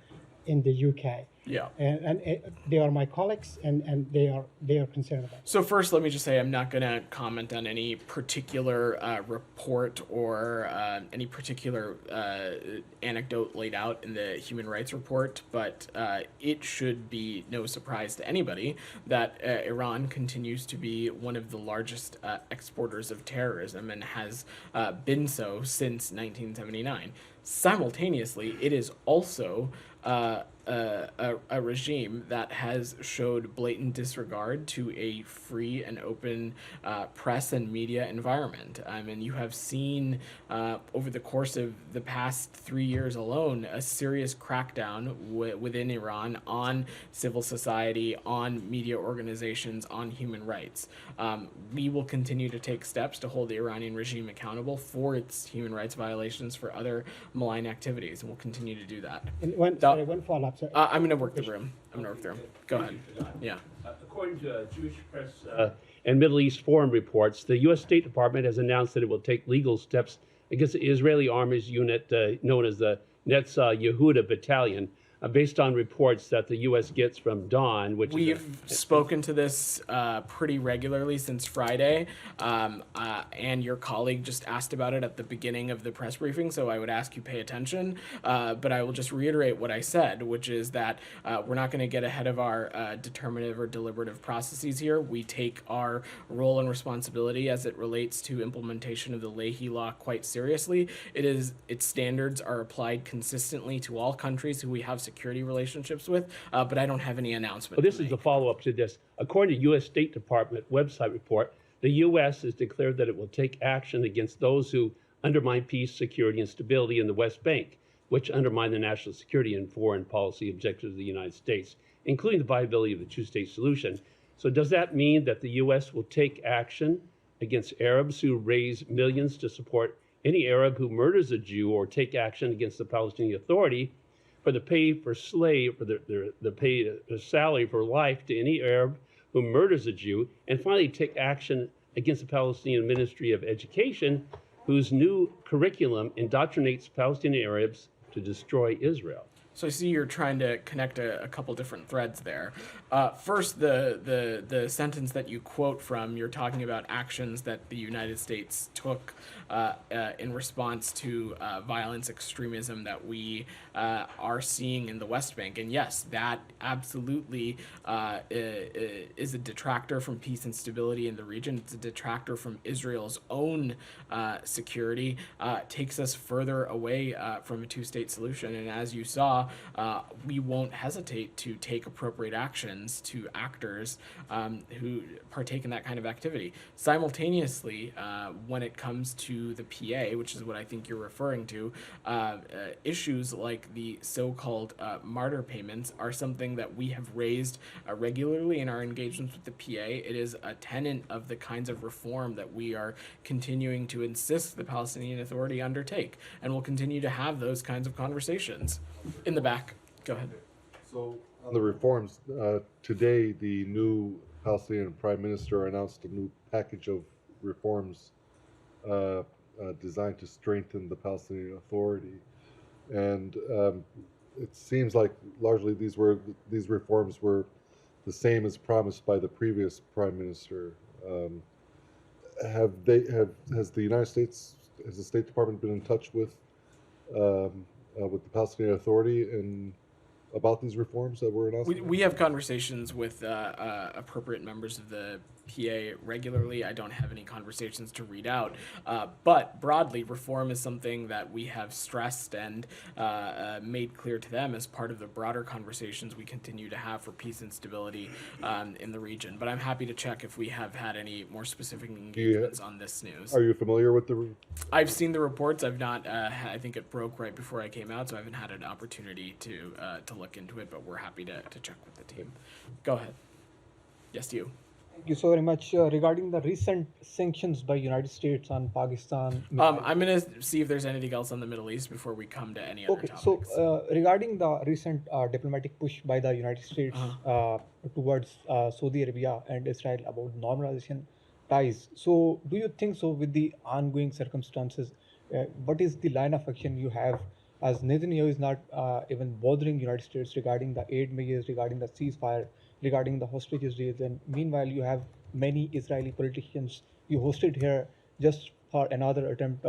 in the UK. Yeah. And they are my colleagues, and they are concerned about it. So first, let me just say I'm not going to comment on any particular report or any particular anecdote laid out in the human rights report, but it should be no surprise to anybody that Iran continues to be one of the largest exporters of terrorism and has been so since 1979. Simultaneously, it is also a regime that has showed blatant disregard to a free and open press and media environment. And you have seen over the course of the past 3 years alone a serious crackdown within Iran on civil society, on media organizations, on human rights. We will continue to take steps to hold the Iranian regime accountable for its human rights violations, for other malign activities, and we'll continue to do that. And one follow-up. I'm going to work the room. Go ahead. Yeah. According to Jewish press and Middle East Forum reports, the U.S. State Department has announced that it will take legal steps against the Israeli Army's unit known as the Netzah Yehuda Battalion, based on reports that the U.S. gets from Dawn, which we've spoken to this pretty regularly since Friday, and your colleague just asked about it at the beginning of the press briefing, so I would ask you pay attention. But I will just reiterate what I said, which is that we're not going to get ahead of our determinative or deliberative processes here. We take our role and responsibility as it relates to implementation of the Leahy Law quite seriously. Its standards are applied consistently to all countries who we have security relationships with, but I don't have any announcement. Well, this is a follow-up to this. According to U.S. State Department website report, the U.S. has declared that it will take action against those who undermine peace, security, and stability in the West Bank, which undermine the national security and foreign policy objectives of the United States, including the viability of the two-state solution. So does that mean that the U.S. will take action against Arabs who raise millions to support any Arab who murders a Jew, or take action against the Palestinian Authority for the pay for slave, for the pay the salary for life to any Arab who murders a Jew, and finally take action against the Palestinian Ministry of Education, whose new curriculum indoctrinates Palestinian Arabs to destroy Israel? So I see you're trying to connect a couple different threads there. First, the sentence that you quote from, you're talking about actions that the United States took in response to violence, extremism that we are seeing in the West Bank. And yes, that absolutely is a detractor from peace and stability in the region. It's a detractor from Israel's own security. Takes us further away from a two-state solution. And as you saw, we won't hesitate to take appropriate actions to actors who partake in that kind of activity. Simultaneously, when it comes to the PA, which is what I think you're referring to, issues like the so-called martyr payments are something that we have raised regularly in our engagements with the PA. It is a tenet of the kinds of reform that we are continuing to insist the Palestinian Authority undertake, and we'll continue to have those kinds of conversations. In the back, go ahead. So on the reforms, today the new Palestinian Prime Minister announced a new package of reforms designed to strengthen the Palestinian Authority, and it seems like largely these reforms were the same as promised by the previous Prime Minister. Has the United States, has the State Department been in touch with the Palestinian Authority about these reforms that were announced? We have conversations with appropriate members of the PA regularly. I don't have any conversations to read out, but broadly, reform is something that we have stressed and made clear to them as part of the broader conversations we continue to have for peace and stability in the region. But I'm happy to check if we have had any more specific engagements on this news. Are you familiar with the? I've seen the reports. I've not. I think it broke right before I came out, so I haven't had an opportunity to look into it. But we're happy to check with the team. Go ahead. Yes, you. Thank you so very much. Regarding the recent sanctions by United States on Pakistan. I'm going to see if there's anything else on the Middle East before we come to any other topics. So regarding the recent diplomatic push by the United States towards Saudi Arabia and Israel about normalization ties. So do you think so with the ongoing circumstances, what is the line of action you have as Netanyahu is not even bothering United States regarding the aid measures, regarding the ceasefire, regarding the hostages deals, and meanwhile you have many Israeli politicians you hosted here just for another attempt,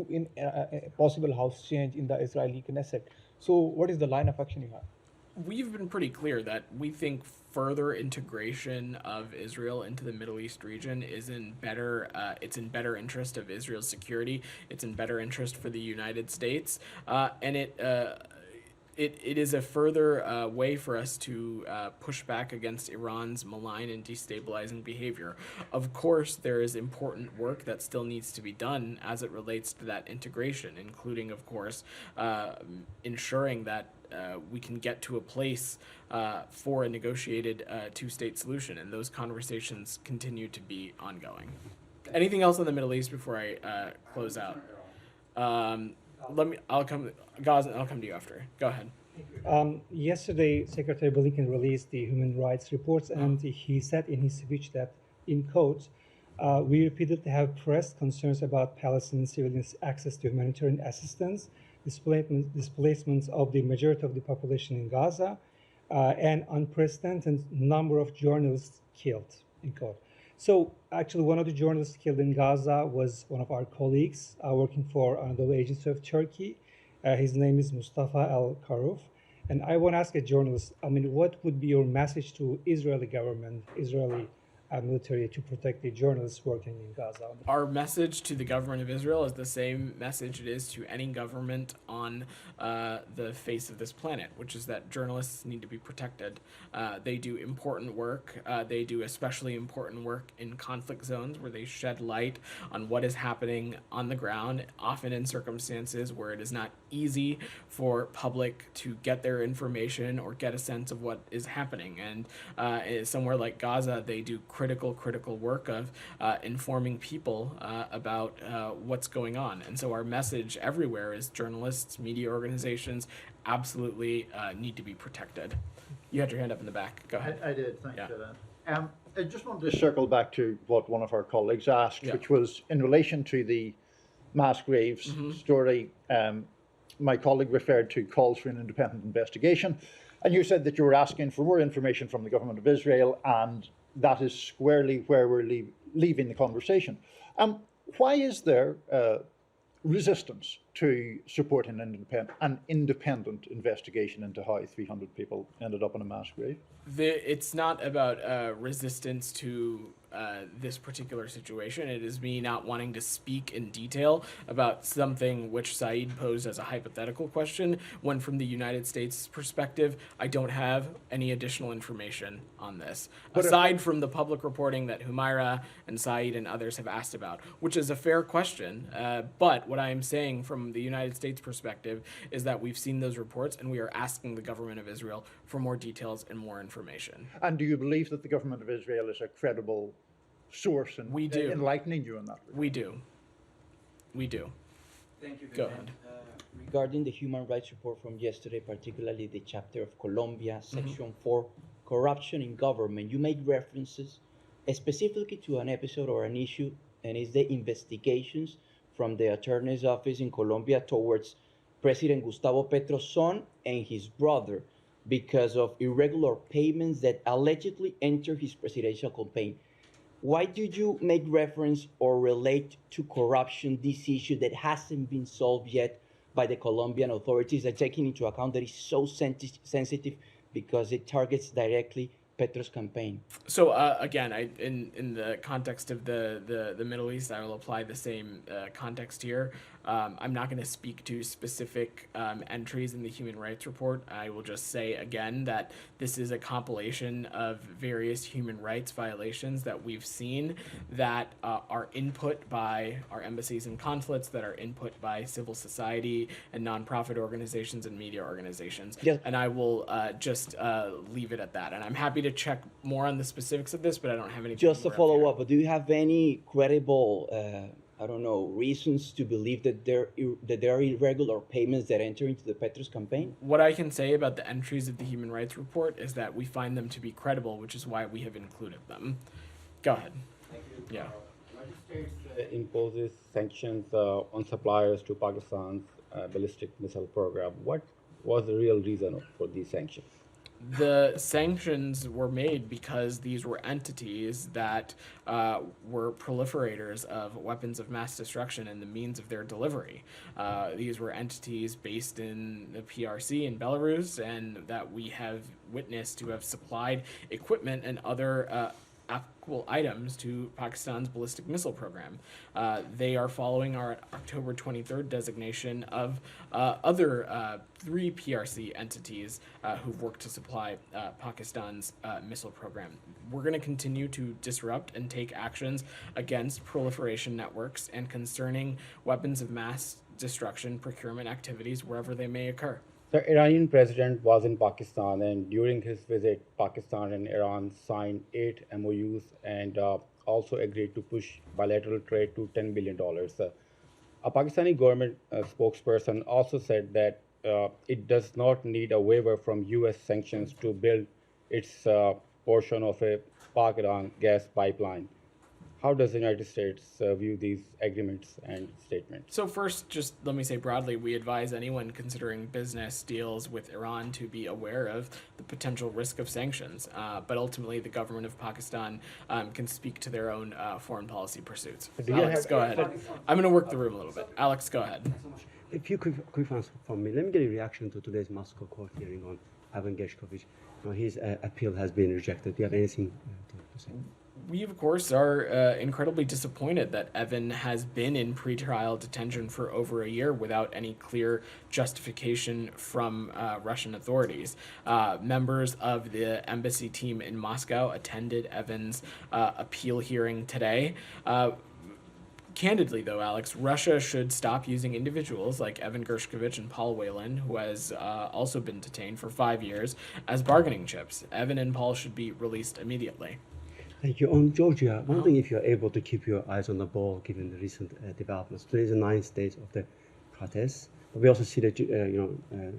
in a possible house change in the Israeli Knesset. So what is the line of action you have? We've been pretty clear that we think further integration of Israel into the Middle East region is in better. It's in better interest of Israel's security. It's in better interest for the United States, and it is a further way for us to push back against Iran's malign and destabilizing behavior. Of course, there is important work that still needs to be done as it relates to that integration, including, of course, ensuring that we can get to a place for a negotiated two-state solution, and those conversations continue to be ongoing. Anything else on the Middle East before I close out? I'll come to you after. Go ahead. Yesterday, Secretary Blinken released the human rights reports, and he said in his speech that, in quotes, we repeatedly have pressed concerns about Palestinian civilians' access to humanitarian assistance, displacements of the majority of the population in Gaza, and unprecedented number of journalists killed, in quote. So actually, one of the journalists killed in Gaza was one of our colleagues working for the agency of Turkey. His name is Mustafa Al-Karuf. And I want to ask a journalist, what would be your message to Israeli government, Israeli military to protect the journalists working in Gaza? Our message to the government of Israel is the same message it is to any government on the face of this planet, which is that journalists need to be protected. They do important work. They do especially important work in conflict zones where they shed light on what is happening on the ground, often in circumstances where it is not easy for public to get their information or get a sense of what is happening. And somewhere like Gaza, they do critical work of informing people about what's going on. And so our message everywhere is journalists, media organizations absolutely need to be protected. You had your hand up in the back. Go ahead. I did. Thanks for that. I just wanted to circle back to what one of our colleagues asked, which was in relation to the mass graves story. My colleague referred to calls for an independent investigation, and you said that you were asking for more information from the government of Israel, and that is squarely where we're leaving the conversation. Why is there resistance to supporting an independent investigation into how 300 people ended up in a mass grave? It's not about resistance to this particular situation. It is me not wanting to speak in detail about something which Saeed posed as a hypothetical question, when from the United States perspective, I don't have any additional information on this, aside from the public reporting that Humaira and Saeed and others have asked about, which is a fair question. But what I am saying from the United States perspective is that we've seen those reports and we are asking the government of Israel for more details and more information. And do you believe that the government of Israel is a credible source in enlightening you on that? We do. Thank you. Go ahead. Regarding the human rights report from yesterday, particularly the chapter of Colombia, Section 4, corruption in government, you made references specifically to an episode or an issue, and it's the investigations from the attorney's office in Colombia towards President Gustavo Petro's son and his brother because of irregular payments that allegedly entered his presidential campaign. Why did you make reference or relate to corruption, this issue that hasn't been solved yet, by the Colombian authorities are taking into account that is so sensitive because it targets directly Petro's campaign? So again, in the context of the Middle East, I will apply the same context here. I'm not going to speak to specific entries in the Human Rights Report. I will just say again that this is a compilation of various human rights violations that we've seen that are input by our embassies and consulates, that are input by civil society and nonprofit organizations and media organizations. Yes. And I will just leave it at that. And I'm happy to check more on the specifics of this, but I don't have any. Just to follow up, do you have any credible, reasons to believe that there are irregular payments that enter into the Petro's campaign? What I can say about the entries of the Human Rights Report is that we find them to be credible, which is why we have included them. Go ahead. Thank you. Yeah. United States imposes sanctions on suppliers to Pakistan's ballistic missile program. What was the real reason for these sanctions? The sanctions were made because these were entities that were proliferators of weapons of mass destruction and the means of their delivery. These were entities based in the PRC in Belarus, and that we have witnessed to have supplied equipment and other applicable items to Pakistan's ballistic missile program. They are following our October 23rd designation of other 3 PRC entities who've worked to supply Pakistan's missile program. We're going to continue to disrupt and take actions against proliferation networks and concerning weapons of mass destruction procurement activities wherever they may occur. The Iranian president was in Pakistan, and during his visit, Pakistan and Iran signed 8 MOUs and also agreed to push bilateral trade to $10 billion. A Pakistani government spokesperson also said that it does not need a waiver from U.S. sanctions to build its portion of a Pak-Iran gas pipeline. How does the United States view these agreements and statements? So first, just let me say broadly, we advise anyone considering business deals with Iran to be aware of the potential risk of sanctions. But ultimately, the government of Pakistan can speak to their own foreign policy pursuits. Alex, go ahead. I'm going to work the room a little bit. Alex, go ahead. A few quick answers from me. Let me get a reaction to today's Moscow court hearing on Evan Gershkovich. His appeal has been rejected. Do you have anything to say? We, of course, are incredibly disappointed that Evan has been in pretrial detention for over a year without any clear justification from Russian authorities. Members of the embassy team in Moscow attended Evan's appeal hearing today. Candidly, though, Alex, Russia should stop using individuals like Evan Gershkovich and Paul Whelan, who has also been detained for 5 years, as bargaining chips. Evan and Paul should be released immediately. Thank you. On Georgia, wondering if you're able to keep your eyes on the ball given the recent developments. Today is the 9th day of the protests, but we also see that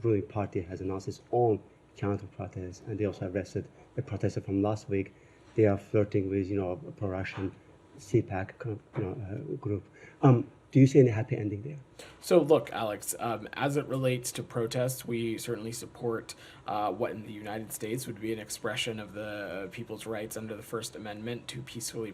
ruling party has announced its own counter-protest, and they also arrested a protester from last week. They are flirting with pro-Russian CPAC group. Do you see any happy ending there? So look, Alex, as it relates to protests, we certainly support what in the United States would be an expression of the people's rights under the First Amendment to peacefully